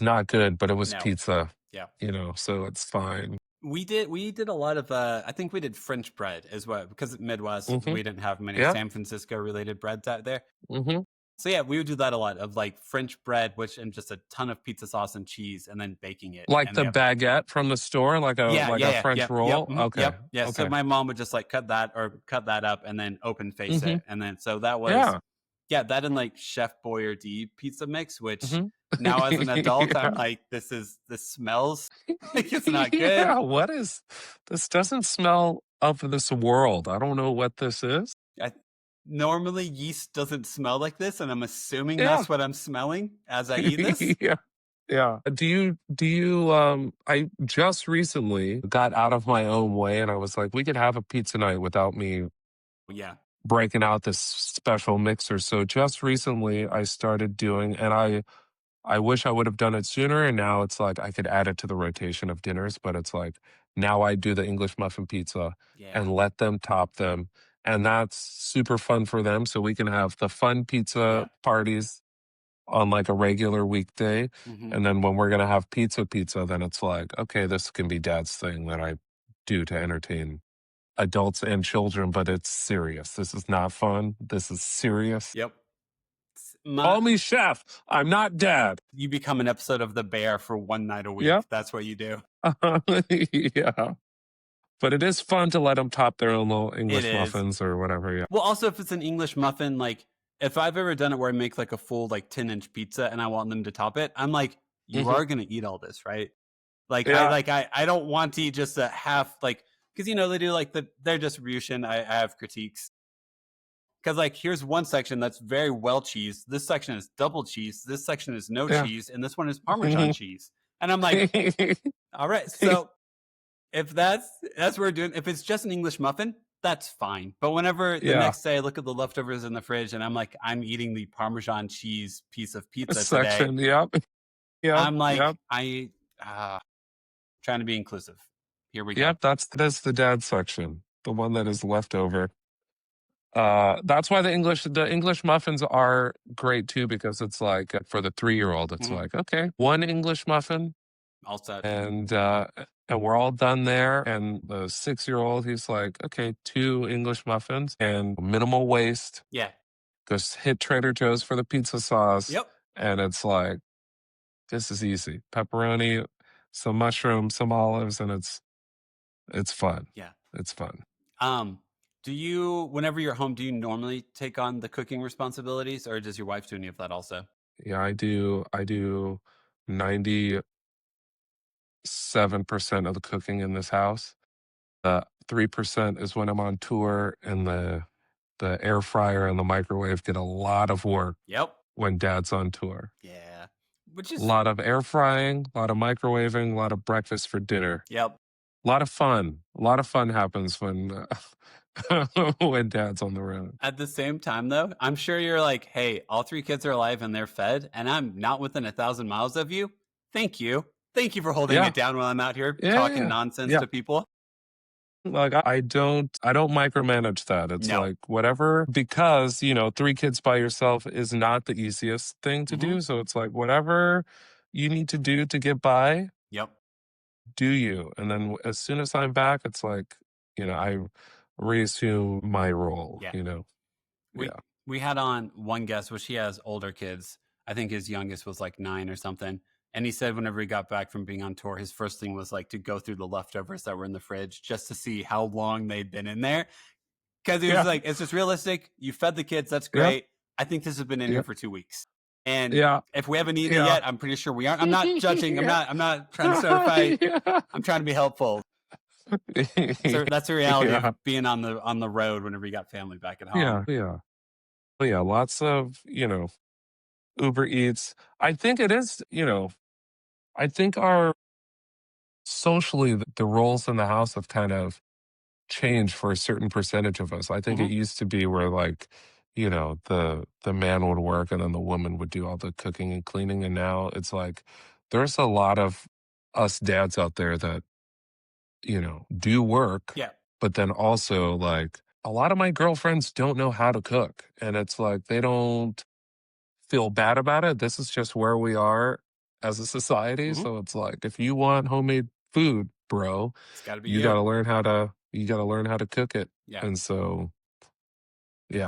not good, but it was No. pizza, Yeah. so it's fine. We did a lot of I think we did French bread as well because Midwest, Hmm. we didn't have many Yeah. San Francisco related breads out there. Hmm. So yeah, we would do that a lot of like French bread, which and just a ton of pizza sauce and cheese, and then baking it Like in the the oven. baguette from the store, like a Yeah, like yeah, a yeah, French yep, yep, roll. mhm, Okay. yep, yeah. So Okay. my mom would just like cut that up and then open face Hmm. it, and then so that was Yeah. yeah, that and like Chef Boyardee pizza mix, which Hmm. now as an adult I'm Yeah. like this smells like it's not good. Yeah. What is this? Doesn't smell of this world. I don't know what this is. I, normally yeast doesn't smell like this, and I'm assuming Yeah. that's what I'm smelling as I eat this. Yeah. Yeah. I just recently got out of my own way and I was like, we could have a pizza night without me Yeah, breaking out this special mixer. So just recently I started doing, and I wish I would have done it sooner. And now it's like I could add it to the rotation of dinners, but it's like now I do the English muffin pizza yeah, and let them top them. And that's super fun for them. So we can have the fun pizza yeah. parties on like a regular weekday. Hmm. And then when we're going to have pizza, then it's like, okay, this can be dad's thing that I do to entertain adults and children, but it's serious. This is not fun. This is serious. Yep. Call me chef. I'm not dad. You become an episode of The Bear for one night a Yeah. week. That's what you do. Yeah. But it is fun to let them top their own little It English is. muffins or whatever. Yeah. Well, also if it's an English muffin, like if I've ever done it where I make like a full like 10-inch pizza and I want them to top it, I'm like, you Hmm. are gonna eat all this, right? Yeah. I don't want to eat just a half like because they do like their distribution. I have critiques because like here's one section that's very well cheese. This section is double cheese. This section is no Yeah. cheese, and this one is Parmesan cheese. And I'm like, all right, so if that's what we're doing, if it's just an English muffin, that's fine. But whenever the Yeah. next day I look at the leftovers in the fridge and I'm like, I'm eating the Parmesan cheese piece of pizza today, Section. Yep. Yep. I'm like, Yep. trying to be inclusive. Here we go. Yep. That's the dad section, the one that is left over. That's why the English muffins are great too, because it's like for the 3-year-old, it's Mhm. like, okay, one English muffin All set. and we're all done there. And the 6-year-old, he's like, okay, two English muffins and minimal waste. Yeah. Just hit Trader Joe's for the pizza sauce. Yep. And it's like, this is easy. Pepperoni, some mushrooms, some olives, and it's fun. Yeah. It's fun. Um, whenever you're home, do you normally take on the cooking responsibilities, or does your wife do any of that also? Yeah, I do 97% of the cooking in this house. 3% is when I'm on tour, and the air fryer and the microwave get a lot of work Yep. when dad's on tour. Yeah. Which A is lot of air frying, a lot of microwaving, a lot of breakfast for dinner. yep. A lot of fun. A lot of fun happens when when dad's on the road. At the same time, though, I'm sure you're like, hey, all three kids are alive and they're fed, and I'm not within 1,000 miles of you. Thank you. Thank you for holding Yeah. it down while I'm out here Yeah. talking Yeah. nonsense Yeah. to people. Like I don't micromanage that. It's No. like whatever, because 3 kids by yourself is not the easiest thing to Mhm. do. So it's like whatever you need to do to get by, Yep. do you. And then as soon as I'm back, it's like I reassume my role, Yeah. We Yeah. we had on one guest, which he has older kids. I think his youngest was like 9 or something. And he said whenever he got back from being on tour, his first thing was like to go through the leftovers that were in the fridge just to see how long they'd been in there. Because he was Yeah. like, it's just realistic. You fed the kids. That's Yeah. great. I think this has been in here Yeah. for 2 weeks. And Yeah. if we haven't eaten it Yeah. yet, I'm pretty sure we aren't. I'm not judging. Yeah. I'm not trying to start a fight. Yeah. I'm trying to be helpful. So that's the reality Yeah. of being on the road whenever you got family back at home. Yeah. Yeah. But yeah, lots of, Uber Eats. I think it is, I think our socially, the roles in the house have kind of changed for a certain percentage of us. I think it Mhm. used to be where like, the man would work and then the woman would do all the cooking and cleaning. And now it's like there's a lot of us dads out there that, do work, Yeah. but then also like a lot of my girlfriends don't know how to cook. And it's like they don't feel bad about it. This is just where we are as a society. Mhm. So it's like if you want homemade food, bro, It's got to be you you. gotta learn how to cook it. Yeah. And so yeah.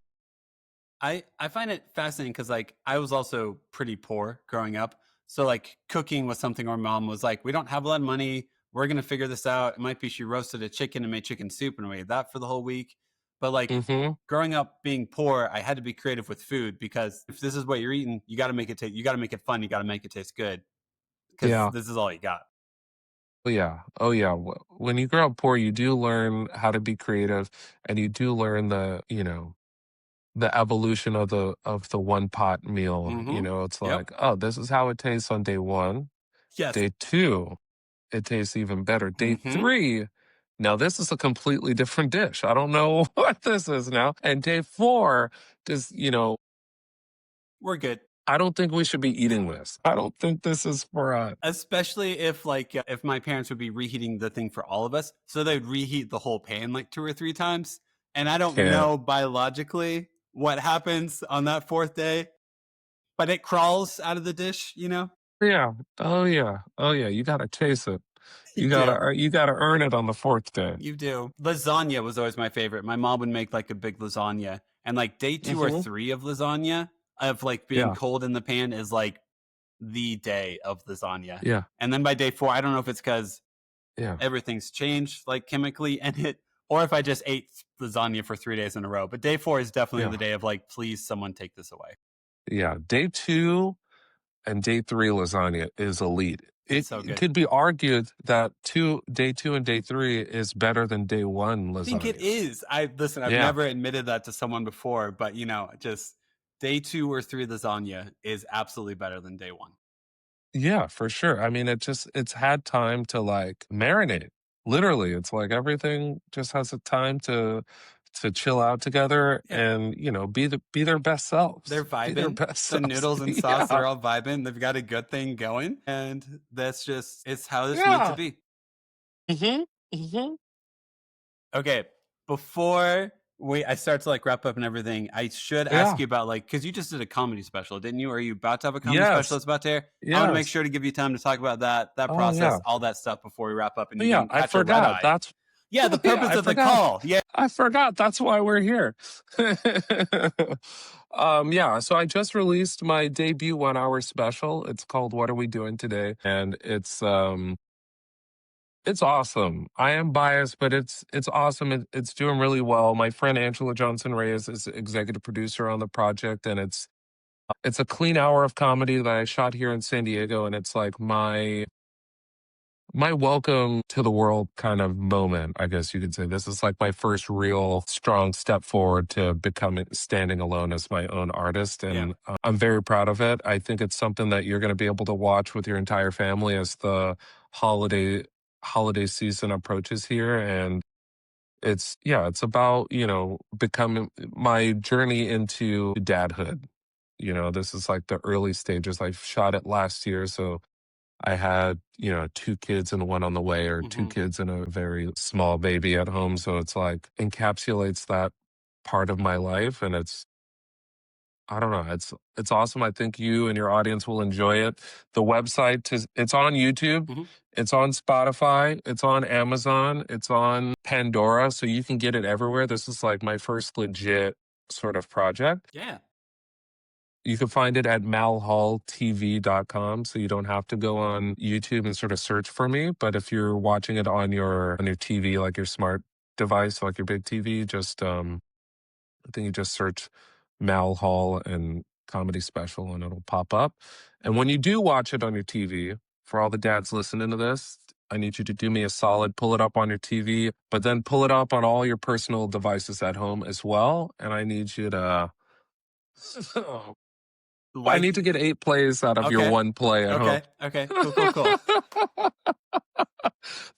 I find it fascinating because like I was also pretty poor growing up. So like cooking was something our mom was like, we don't have a lot of money. We're gonna figure this out. It might be she roasted a chicken and made chicken soup and we ate that for the whole week. But like Mm-hmm. growing up being poor, I had to be creative with food because if this is what you're eating, you got to make it taste. You got to make it fun. You got to make it taste good because Yeah. this is all you got. Oh yeah. Oh yeah. When you grow up poor, you do learn how to be creative and you do learn the evolution of the one pot meal. Mm-hmm. It's Yep. like, oh, this is how it tastes on day 1. Yes. Day 2, it tastes even better. Day Mm-hmm. 3, now this is a completely different dish. I don't know what this is now. And day 4, just, We're good. I don't think we should be eating this. I don't think this is for us. Especially if like if my parents would be reheating the thing for all of us, so they'd reheat the whole pan like 2 or 3 times, and I don't Can't. know biologically what happens on that 4th day, but it crawls out of the dish, Yeah. Oh yeah. Oh yeah. You gotta chase it. You You do. gotta earn it on the 4th day. You do. Lasagna was always my favorite. My mom would make like a big lasagna, and like day 2 or Mm-hmm. 3 of lasagna of like being Yeah. cold in the pan is like the day of lasagna. Yeah. And then by day 4, I don't know if it's because Yeah. everything's changed like chemically and it or if I just ate lasagna for 3 days in a row. But day 4 is definitely the Yeah. day of like, please someone take this away. Yeah. Day 2 and day 3 lasagna is elite. It's It so good. could be argued that day 2 and day 3 is better than day 1 I think it lasagna. is. I've Yeah. never admitted that to someone before, but just day 2 or 3 lasagna is absolutely better than day 1. Yeah, for sure. I mean, it's had time to like marinate. Literally, it's like everything just has a time to chill out together Yeah. and, be their best selves. They're Be their vibing. best The selves. noodles and sauce, Yeah. they're all vibing. They've got a good thing going. And it's how it's meant to Yeah. be. Mm-hmm. Mm-hmm. Okay, before I start to like wrap up and everything, I should ask Yeah. you about like because you just did a comedy special, didn't you? Are you about to have a comedy special Yes. that's about to air? I want to make Yes. sure to give you time to talk about that Oh process, yeah. all that stuff before we wrap up, and Oh, you yeah. can I catch a red forgot. eye. That's Yeah, the yeah, purpose I of the forgot. call. Yeah. I forgot. That's why we're here. Yeah, so I just released my debut 1-hour special. It's called What Are We Doing Today? And it's awesome. I am biased, but it's awesome. It's doing really well. My friend Angela Johnson Reyes is executive producer on the project, and it's a clean hour of comedy that I shot here in San Diego, and it's like my welcome to the world kind of moment, I guess you could say. This is like my first real strong step forward to becoming standing alone as my own artist. And I'm very proud of it. I think it's something that you're going to be able to watch with your entire family as the holiday season approaches here. And it's about, becoming my journey into dadhood. This is like the early stages. I shot it last year. So I had, 2 kids and one on the way, or 2 kids and a very small baby at home. So it's like encapsulates that part of my life. And I don't know, it's awesome. I think you and your audience will enjoy it. The website it's on YouTube, Mhm. it's on Spotify, it's on Amazon, it's on Pandora, so you can get it everywhere. This is like my first legit sort of project. Yeah. You can find it at malhalltv.com, so you don't have to go on YouTube and sort of search for me. But if you're watching it on your TV, like your smart device, like your big TV, just I think you just search Mal Hall and comedy special and it'll pop up. And when you do watch it on your TV, for all the dads listening to this, I need you to do me a solid, pull it up on your TV, but then pull it up on all your personal devices at home as well. And I need you to I need to get 8 plays out of your Okay. 1 play at home. Okay. Cool.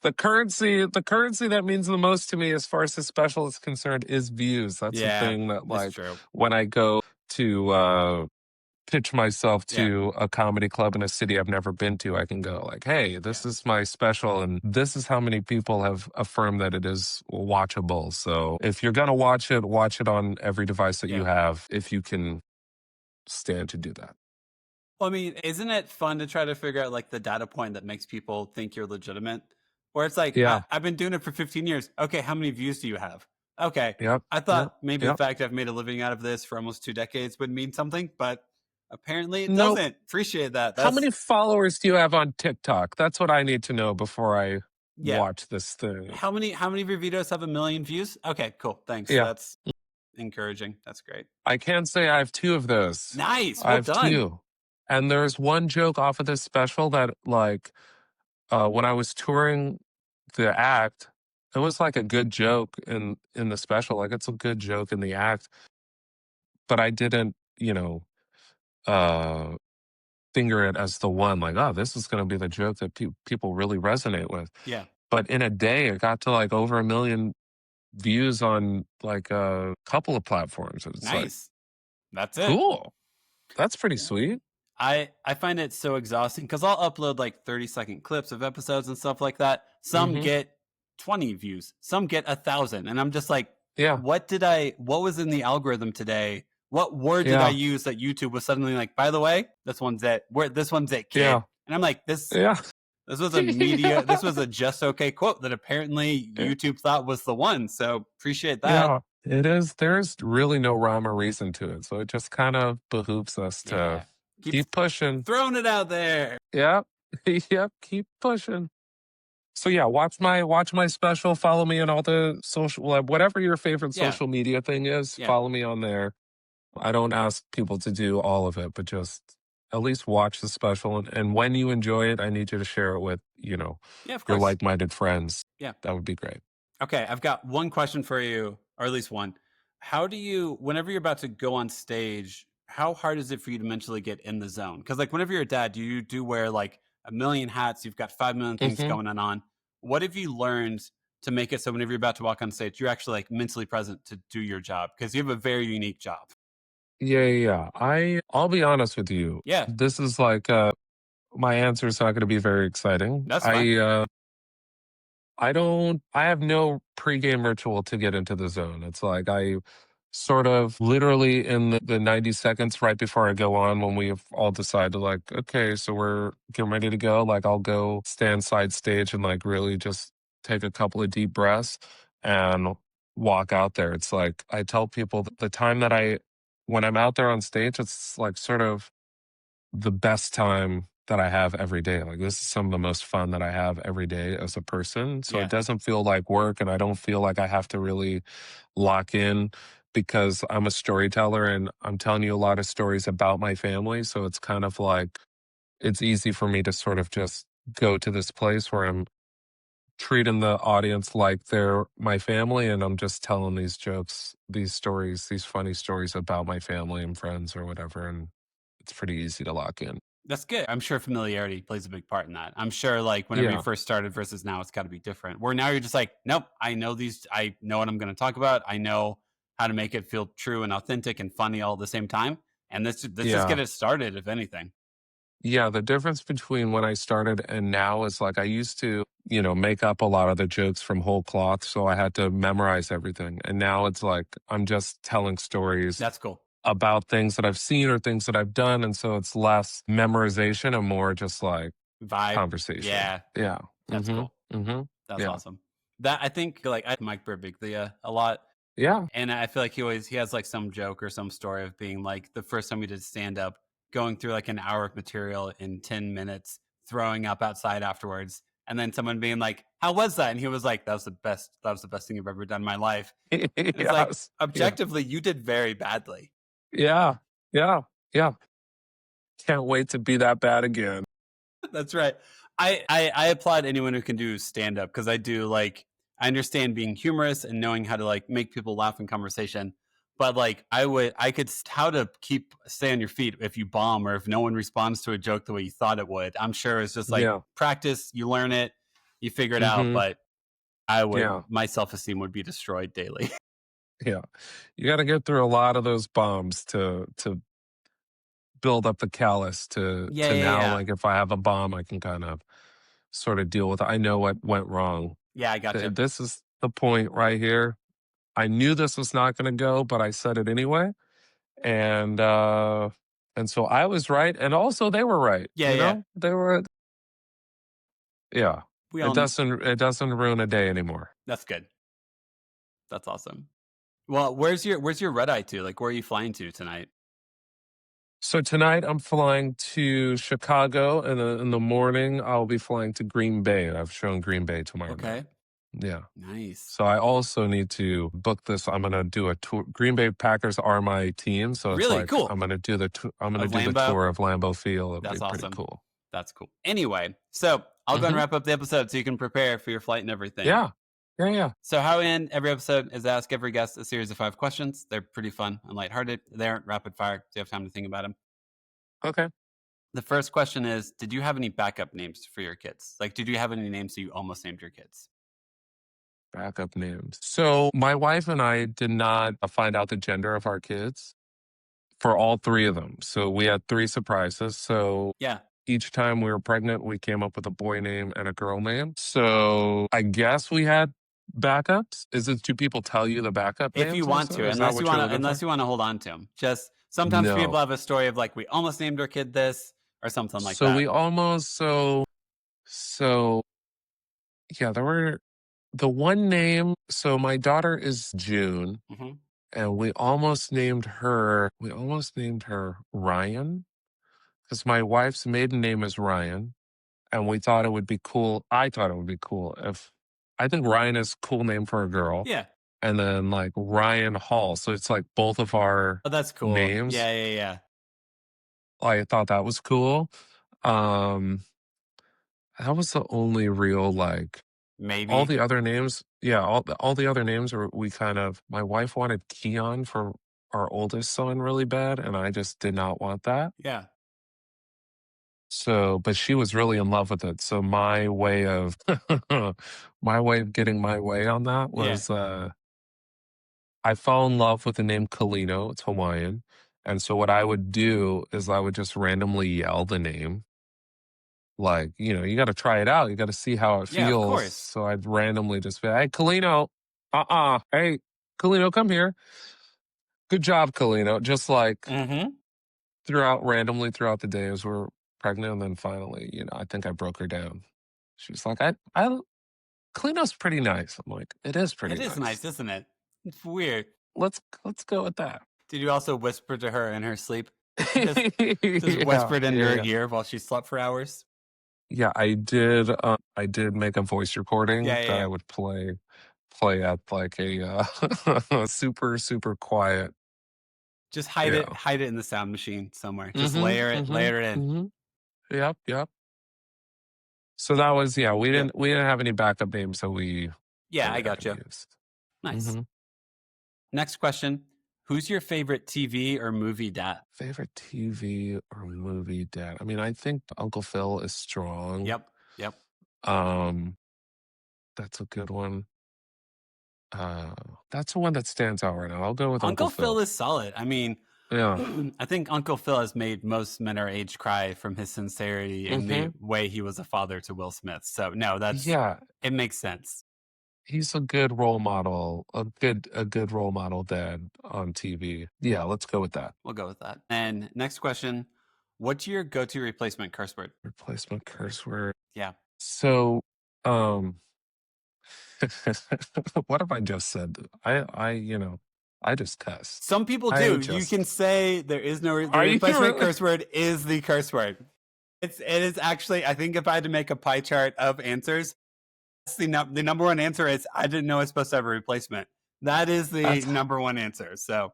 The currency that means the most to me as far as the special is concerned is views. That's the thing that, that's like, true. when I go to pitch myself Yeah. to a comedy club in a city I've never been to, I can go like, hey, this is my special, and this is how many people have affirmed that it is watchable. So if you're gonna watch it on every device that you have, if you can stand to do that. Well, I mean, isn't it fun to try to figure out like the data point that makes people think you're legitimate? Where it's like, Yeah. I've been doing it for 15 years. Okay, how many views do you have? Okay. Yep. I thought maybe the Yep. fact I've made a living out of this for almost 2 decades would mean something, but apparently it Nope. doesn't. Appreciate that. How many followers do you have on TikTok? That's what I need to know before I Yeah. watch this thing. How many of your videos have 1 million views? Okay, cool. Thanks. Yeah. That's encouraging. That's great. I can say I have 2 of those. Nice. I Well have done. 2. And there's one joke off of this special that, like, when I was touring the act, it was like a good joke in the special. Like, it's a good joke in the act, but I didn't, finger it as the one, like, oh, this is going to be the joke that people really resonate with. Yeah. But in a day, it got to like over 1 million views on like a couple of platforms. It's Nice. That's like, it. cool. That's pretty sweet. I find it so exhausting because I'll upload like 30-second clips of episodes and stuff like that. Some get 20 views, some get 1,000, and I'm just like, Yeah. what was in the algorithm today? What word did I use that YouTube was suddenly like, by the way, this one's it, kid. Yeah. And I'm like, this Yeah. was a this was a just okay quote that apparently YouTube thought was the one. So appreciate that. Yeah. It is. There's really no rhyme or reason to it. So it just kind of behooves us to keep pushing. Throwing it out there. Yep. Yep. Keep pushing. So yeah, watch my special. Follow me on all the social, whatever your favorite social media thing is. Follow me on there. I don't ask people to do all of it, but just at least watch the special. And when you enjoy it, I need you to share it with, your like-minded friends. Yeah. That would be great. Okay, I've got one question for you, or at least one. How do you, whenever you're about to go on stage, how hard is it for you to mentally get in the zone? Because like whenever you're a dad, you do wear like 1 million hats, you've got 5 million things going on. What have you learned to make it so whenever you're about to walk on stage, you're actually like mentally present to do your job? Because you have a very unique job. Yeah. I'll be honest with you. Yeah. This is like, my answer is not going to be very exciting. That's fine. I have no pregame ritual to get into the zone. It's like I sort of literally in the 90 seconds right before I go on, when we have all decided like, okay, so we're getting ready to go, like I'll go stand side stage and like really just take a couple of deep breaths and walk out there. It's like I tell people that the time that when I'm out there on stage, it's like sort of the best time that I have every day. Like this is some of the most fun that I have every day as a person. So it doesn't feel like work, and I don't feel like I have to really lock in because I'm a storyteller and I'm telling you a lot of stories about my family. So it's kind of like, it's easy for me to sort of just go to this place where I'm treating the audience like they're my family, and I'm just telling these jokes, these stories, these funny stories about my family and friends or whatever. And it's pretty easy to lock in. That's good. I'm sure familiarity plays a big part in that. I'm sure like whenever you first started versus now, it's got to be different. Where now you're just like, nope, I know what I'm going to talk about. I know how to make it feel true and authentic and funny all at the same time. And let's just get it started, if anything. Yeah, the difference between when I started and now is like I used to, make up a lot of the jokes from whole cloth. So I had to memorize everything. And now it's like I'm just telling stories. That's cool. About things that I've seen or things that I've done. And so it's less memorization and more just like vibe conversation. Yeah. Yeah. That's cool. Mm-hmm. That's awesome. That I think like I like Mike Birbiglia a lot. Yeah. And I feel like he has like some joke or some story of being like the first time we did stand up, going through like an hour of material in 10 minutes, throwing up outside afterwards, and then someone being like, "How was that?" And he was like, That was the best thing I've ever done in my life." And it's like Yes. Yeah. objectively, you did very badly. Yeah. Yeah. Yeah. Can't wait to be that bad again. That's right. I applaud anyone who can do stand up because I do like I understand being humorous and knowing how to like make people laugh in conversation. But like I could how to keep stay on your feet if you bomb or if no one responds to a joke the way you thought it would. I'm sure it's just like Yeah. practice, you learn it, you figure it out. Hmm. But I would Yeah. my self esteem would be destroyed daily. Yeah. You got to get through a lot of those bombs to build up the callus Yeah, to yeah, now, yeah. like, if I have a bomb, I can kind of sort of deal with it. I know what went wrong. Yeah, I gotcha. This is the point right here. I knew this was not going to go, but I said it anyway. And so I was right, and also they were right. Yeah, yeah. They were. Yeah, We it all doesn't ruin a day anymore. that's good. That's awesome. Well, where's your red eye to? Like where are you flying to tonight? So tonight I'm flying to Chicago, and in the morning I'll be flying to Green Bay. I've shown Green Bay tomorrow night. Okay. Yeah. Nice. So I also need to book this. I'm gonna do a tour. Green Bay Packers are my team, so it's Really like cool. I'm gonna do I'm gonna Of do the Lambeau. tour of Lambeau Field. It'll be That's pretty awesome. cool. That's cool. Anyway, so I'll go and Hmm. wrap up the episode so you can prepare for your flight and everything. Yeah. Yeah. Yeah. So how we end every episode is ask every guest a series of 5 questions. They're pretty fun and lighthearted. They aren't rapid fire, so you have time to think about them. Okay. The first question is, did you have any backup names for your kids? Like, did you have any names that you almost named your kids? Backup names. So my wife and I did not find out the gender of our kids for all three of them. So we had three surprises. So Yeah. each time we were pregnant, we came up with a boy name and a girl name. So I guess we had backups. Do people tell you the backup If you names want also? to, Is that what you're looking unless for? you want to hold on to them. Just sometimes people No. have a story of like, we almost named our kid this or something like So that. we almost so yeah, there were the one name. So my daughter is June, Hmm. and we almost named her Ryan because my wife's maiden name is Ryan, and we thought it would be cool. I thought it would be cool if I think Ryan is a cool name for a girl, Yeah. and then like Ryan Hall. So it's like both of our Oh, that's cool. names. Yeah, yeah, yeah. I thought that was cool. Um, that was the only real like all Maybe. the other names. Yeah, all the other names are we kind of. My wife wanted Keon for our oldest son really bad, and I just did not want that. Yeah. So, but she was really in love with it. So my way of my way of getting my way on that Yeah. was I fell in love with the name Kalino. It's Hawaiian. And so what I would do is I would just randomly yell the name. Like, you got to try it out. You got to see how it Yeah, of feels. course. So I'd randomly just be, hey, Kalino, hey, Kalino, come here. Good job, Kalino. Just like Mm-hmm. randomly throughout the day as we're pregnant. And then finally, I think I broke her down. She was like, Kalino's pretty nice. I'm like, it is pretty It is nice. nice, isn't it? It's weird. Let's go with that. Did you also whisper to her in her sleep? Just Yeah, whispered into yeah, her yeah. ear while she slept for hours? Yeah, I did. I did make a voice recording Yeah, yeah, that I yeah. would play at like a super super quiet. Just Yeah. hide it in the sound machine somewhere. Just Mm-hmm. Mm-hmm. layer it in. Mm-hmm. Yep. Yep. So that was yeah. We Yep. didn't have any backup names that we Yeah, I hadn't gotcha. used. Nice. Mm-hmm. Next question. Who's your favorite TV or movie dad? Favorite TV or movie dad? I mean, I think Uncle Phil is strong. Yep. Yep. Um, that's a good one. That's the one that stands out right now. I'll go with Uncle Uncle Phil Phil. is solid. I mean, Yeah. I think Uncle Phil has made most men our age cry from his sincerity and the way he was a father to Will Smith. So no, Yeah. it makes sense. He's a good role model, a good role model dad on TV. Yeah, let's go with that. We'll go with that. And next question. What's your go-to replacement curse word? Replacement curse word. Yeah. So, um, What have I just said? I just cussed. Some people I do. You can just. say there is no the Are you replacement really? curse word is the curse word. It is actually. I think if I had to make a pie chart of answers, the number one answer is I didn't know I was supposed to have a replacement. That is the That's number one answer. So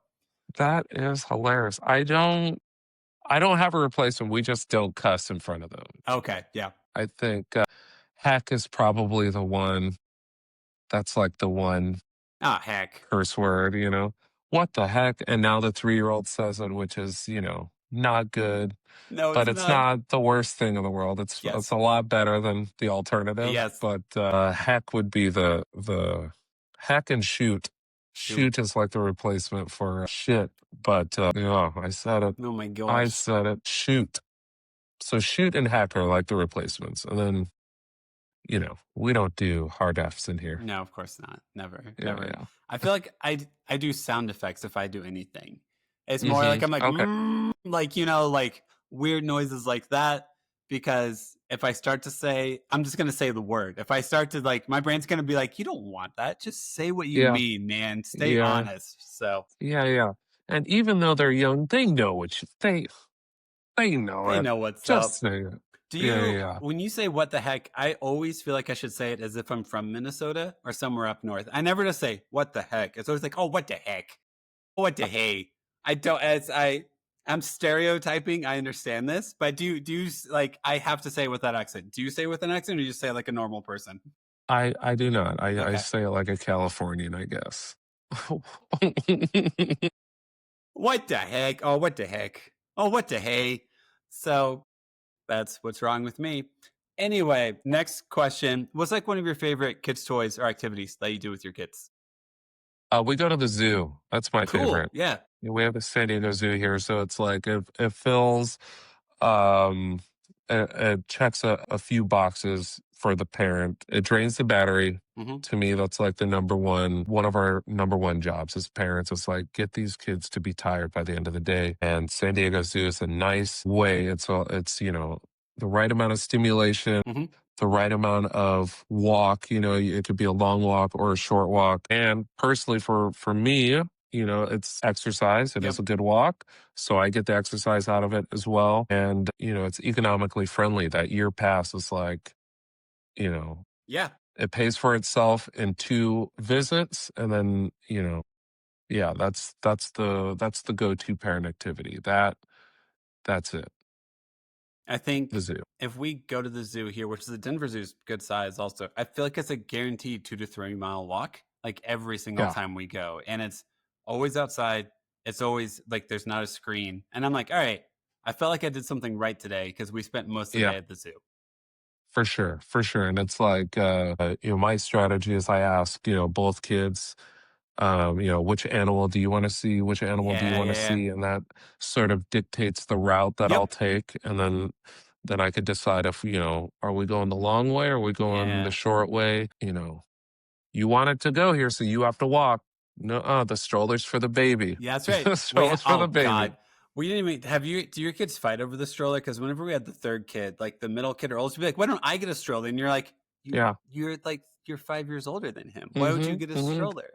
that is hilarious. I don't have a replacement. We just don't cuss in front of them. okay, yeah. I think heck is probably the one. That's like the one Ah, heck. curse word. What the heck? And now the 3-year-old says it, which is not good. No, But it's it's not. not the worst thing in the world. It's Yes. a lot better than the alternative. Yes. But heck would be the heck and shoot. Shoot. Shoot is like the replacement for shit. But yeah, I said it. Oh my I gosh. said it. Shoot. So shoot and heck are like the replacements. And then we don't do hard Fs in here. No, of course not. Never, Yeah, never. yeah. I feel like I do sound effects if I do anything. It's more like Mm-hmm. I'm like Okay. like like weird noises like that. Because if I start to say, I'm just gonna say the word. If I start to my brain's gonna be like, you don't want that. Just say what you Yeah. mean, man. Stay Yeah. honest. So Yeah. Yeah. And even though they're young, they know they know they it. know what's Just up. say it. Do Yeah, you, yeah. when you say what the heck, I always feel like I should say it as if I'm from Minnesota or somewhere up north. I never just say what the heck. It's always like, oh, what the heck? What the hey? I don't, I'm stereotyping. I understand this, but do you I have to say it with that accent. Do you say it with an accent or do you just say it like a normal person? I do not. I Okay. say it like a Californian, I guess. What the heck? Oh, what the heck? Oh, what the hey? So that's what's wrong with me. Anyway, next question. What's like one of your favorite kids' toys or activities that you do with your kids? We go to the zoo. That's my Cool. favorite. Yeah. Yeah, we have the San Diego Zoo here, so it's like it fills, um, it checks a few boxes for the parent. It drains the battery. Hmm. To me, that's like the one of our number one jobs as parents. It's like get these kids to be tired by the end of the day. And San Diego Zoo is a nice way. It's the right amount of stimulation, Hmm. the right amount of walk. It could be a long walk or a short walk. And personally, for me, it's exercise. It is Yep. a good walk. So I get the exercise out of it as well. And, it's economically friendly. That year pass is like, you know, Yeah. it pays for itself in 2 visits. And then, yeah, that's the go-to parent activity. That's it. I The think zoo. if we go to the zoo here, which is the Denver Zoo's good size also, I feel like it's a guaranteed 2 to 3 mile walk, like every single Yeah. time we go. And it's always outside. It's always like there's not a screen. And I'm like, all right, I felt like I did something right today because we spent most of the Yeah. day at the zoo. For sure. For sure. And it's like, my strategy is I ask, both kids, which animal do you want to see? Which animal do you Yeah, want to yeah, yeah. see? And that sort of dictates the route that I'll Yep. take. And then I could decide if, are we going the long way or are we going the Yeah. short way? You wanted to go here, so you have to walk. No, the stroller's for the baby. Yeah, that's right. The Wait, stroller's for the oh baby. God. We didn't even have you do your kids fight over the stroller? Because whenever we had the third kid, like the middle kid or oldest, you'd be like, why don't I get a stroller? And you're like, Yeah. you're 5 years older than him. Why would you Hmm. get a Hmm. stroller?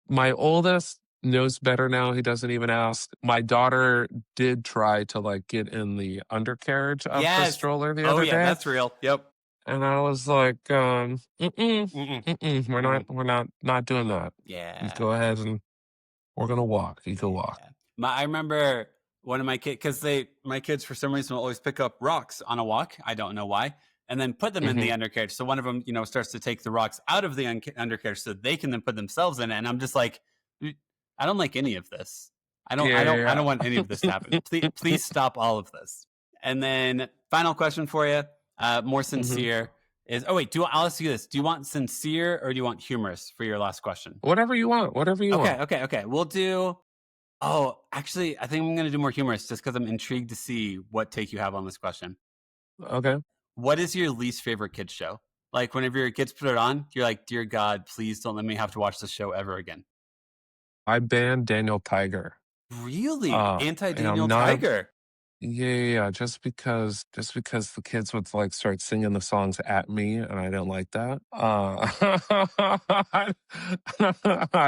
My oldest knows better now. He doesn't even ask. My daughter did try to like get in the undercarriage of the Yes. stroller the Oh other yeah, day, that's real. Yep. and I was like, mm-mm, Mm-mm. mm-mm, Mm-mm. we're not doing that. You Yeah. go ahead and we're gonna walk. You can walk. Yeah. I remember one of my kids because my kids for some reason will always pick up rocks on a walk. I don't know why, and then put them in Hmm. the undercarriage. So one of them, starts to take the rocks out of the undercarriage so they can then put themselves in it. And I'm just like, I don't like any of this. Yeah, I yeah, don't want any of this to happen. Please stop all of this. And then final question for you, more yeah. Hmm. sincere is. Oh wait, I'll ask you this: do you want sincere or do you want humorous for your last question? Whatever you want. Whatever you Okay, want. okay. We'll do. Oh, actually, I think I'm going to do more humorous just because I'm intrigued to see what take you have on this question. Okay. What is your least favorite kids show? Like whenever your kids put it on, you're like, dear God, please don't let me have to watch this show ever again. I banned Daniel Tiger. Really? And I'm Anti-Daniel not a Tiger? Yeah, just because the kids would like start singing the songs at me, and I don't like that. I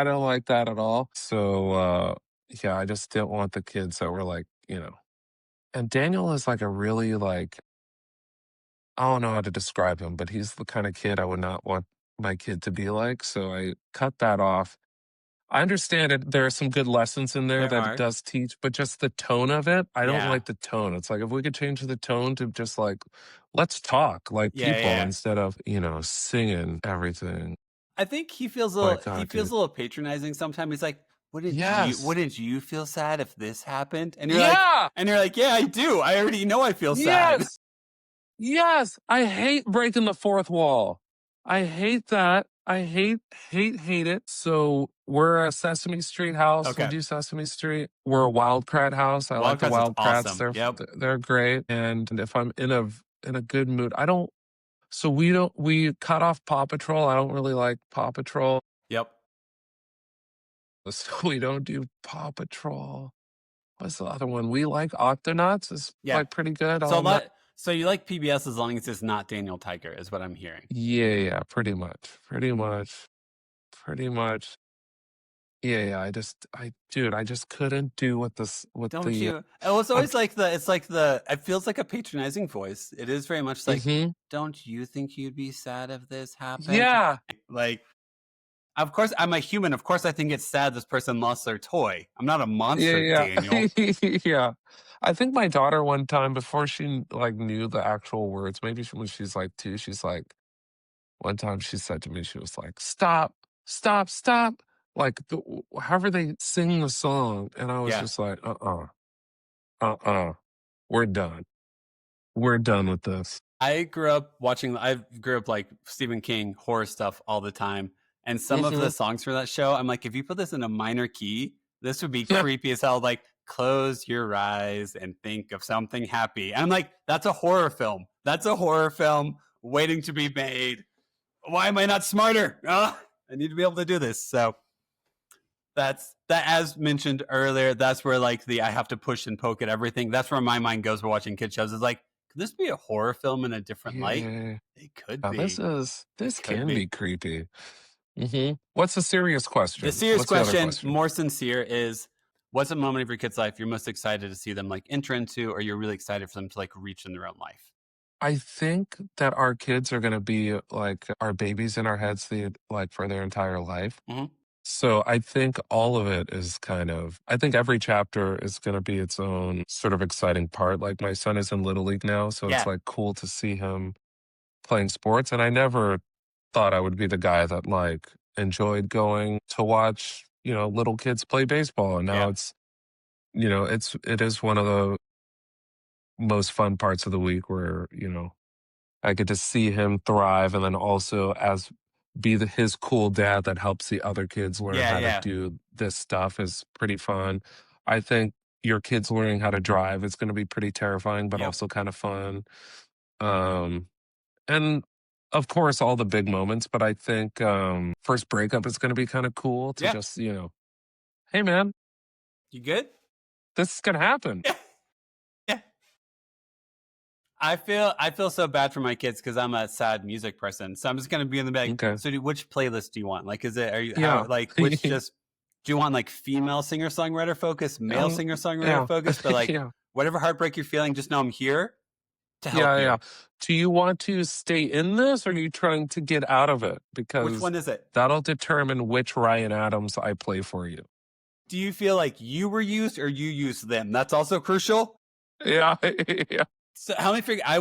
don't like that at all. So yeah, I just didn't want the kids that were like, and Daniel is like a really like, I don't know how to describe him, but he's the kind of kid I would not want my kid to be like. So I cut that off. I understand it. There are some good lessons in there There that it are. does teach, but just the tone of it, I don't Yeah. like the tone. It's like if we could change the tone to just like, let's talk like Yeah, people yeah. instead of, singing everything. I think My he God, feels dude. a little patronizing sometimes. He's like, Yes. wouldn't you feel sad if this happened?" Yeah. And you're like, "Yeah, I do. I already know I feel sad." Yes. Yes, I hate breaking the fourth wall. I hate that. I hate it. So we're a Sesame Street house. We Okay. do Sesame Street. We're a Wildcat house. I like the Wildcats is Wildcats. awesome. They're Yep. they're great. And if I'm in a good mood, I don't. So we cut off Paw Patrol. I don't really like Paw Patrol. Yep. So we don't do Paw Patrol. What's the other one? We like Octonauts. Is Yeah. like pretty good So a on that. lot so you like PBS as long as it's not Daniel Tiger is what I'm hearing. Yeah, pretty much. Pretty much. Pretty much. Yeah, dude, I just couldn't do with this, with Don't the, you? It was I'm, always it feels like a patronizing voice. It is very much like, mm-hmm. "Don't you think you'd be sad if this happened?" Yeah, Like, of course, I'm a human. Of course, I think it's sad this person lost their toy. I'm not a monster, Daniel. yeah. Yeah. I think my daughter one time before she like knew the actual words, maybe when she's like 2, she's like, one time she said to me, she was like, "Stop, stop, stop." Like, however they sing the song. And I was Yeah. just like, uh-uh, we're done. We're done with this. I grew up like Stephen King horror stuff all the time. And some of Mm-hmm. the songs for that show, I'm like, if you put this in a minor key, this would be creepy as hell. Like, close your eyes and think of something happy. And I'm like, that's a horror film. That's a horror film waiting to be made. Why am I not smarter? I need to be able to do this. So that's that, as mentioned earlier, that's where like the I have to push and poke at everything. That's where my mind goes for watching kid shows. Is like, could this be a horror film in a different light? Yeah. It could Now be. It this could can be be. creepy. What's the serious The question? serious What's the other question, question? more sincere, is what's a moment of your kid's life you're most excited to see them like enter into, or you're really excited for them to like reach in their own life? I think that our kids are gonna be like our babies in our heads like for their entire life. Hmm. So I think all of it is I think every chapter is gonna be its own sort of exciting part. Like my son is in Little League now, so it's Yeah. like cool to see him playing sports. And I never thought I would be the guy that like enjoyed going to watch, little kids play baseball. And now Yeah. it is one of the most fun parts of the week where, I get to see him thrive and then also as be his cool dad that helps the other kids learn Yeah. how to Yeah. do this stuff is pretty fun. I think your kids learning how to drive is going to be pretty terrifying, but Yep. also kind of fun. Um, and of course, all the big moments, but I think first breakup is going to be kind of cool to Yeah. just, hey man, You good? this is going to happen. Yeah. Yeah. I feel so bad for my kids because I'm a sad music person. So I'm just gonna be in the back. Okay. So which playlist do you want? Like, is it are you how Yeah. like which just do you want like female singer songwriter focus, male Um, singer songwriter yeah. focus? But like Yeah. whatever heartbreak you're feeling, just know I'm here to help Yeah. you. Yeah. Do you want to stay in this or are you trying to get out of it? Which Because one is it? that'll determine which Ryan Adams I play for you. Do you feel like you were used or you used them? That's also crucial. Yeah. Yeah. So help me figure. I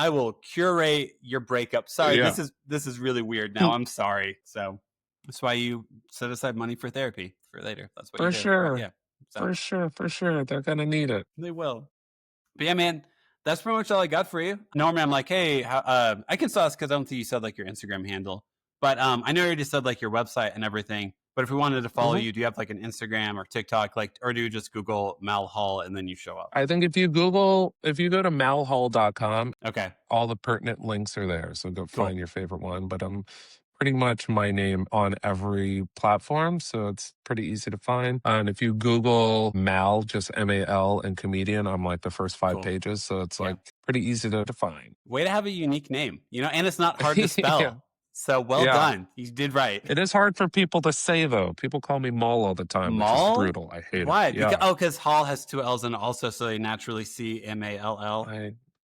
will curate your breakup. Sorry, Yeah. this is really weird. Now I'm sorry. So that's why you set aside money for therapy for later. That's what you For do, right? sure. Yeah. So For sure. For sure. They're going to need it. they will. But yeah, man, that's pretty much all I got for you. Normally, I'm like, hey, I can still ask because I don't think you said like your Instagram handle, but I know you already said like your website and everything. But if we wanted to follow Mhm. you, do you have like an Instagram or TikTok, like, or do you just Google Mal Hall and then you show up? I think if you go to malhall.com, Okay. all the pertinent links are there. So go Cool. find your favorite one. But pretty much my name on every platform, so it's pretty easy to find. And if you Google Mal, just M-A-L, and comedian, I'm like the first 5 Cool. pages, so it's Yeah. like pretty easy to find. Way to have a unique name, and it's not hard to spell. Yeah. So well Yeah. done. You did right. It is hard for people to say, though. People call me Maul all the time, which is Mall? brutal. I hate Why? it. Yeah. Because Hall has 2 L's in it also, so they naturally see M-A-L-L.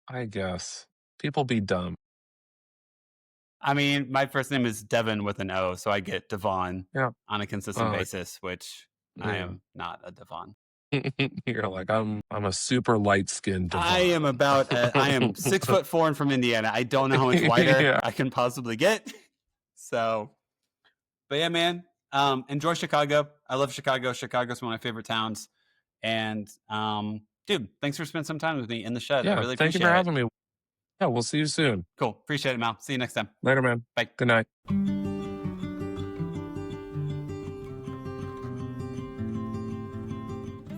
I guess. People be dumb. I mean, my first name is Devin with an O, so I get Devon Yeah. on a consistent basis, which I am not a Devon. You're like, I'm a super light-skinned Devon. I am 6'4" and from Indiana. I don't know how much whiter Yeah. I can possibly get. So, but yeah, man, enjoy Chicago. I love Chicago. Chicago's one of my favorite towns. And dude, thanks for spending some time with me in the shed. Yeah, I really thank appreciate you for it. having me. Yeah, we'll see you soon. Cool. Appreciate it, Mal. See you next time. Later, man. Bye. Good night.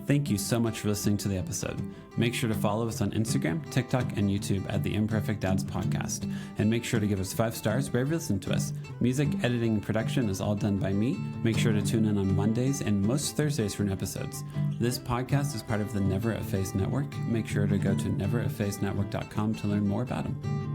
Thank you so much for listening to the episode. Make sure to follow us on Instagram, TikTok, and YouTube at the Imperfect Dads Podcast. And make sure to give us 5 stars wherever you listen to us. Music, editing, and production is all done by me. Make sure to tune in on Mondays and most Thursdays for new episodes. This podcast is part of the Never a Face Network. Make sure to go to neverafacednetwork.com to learn more about them.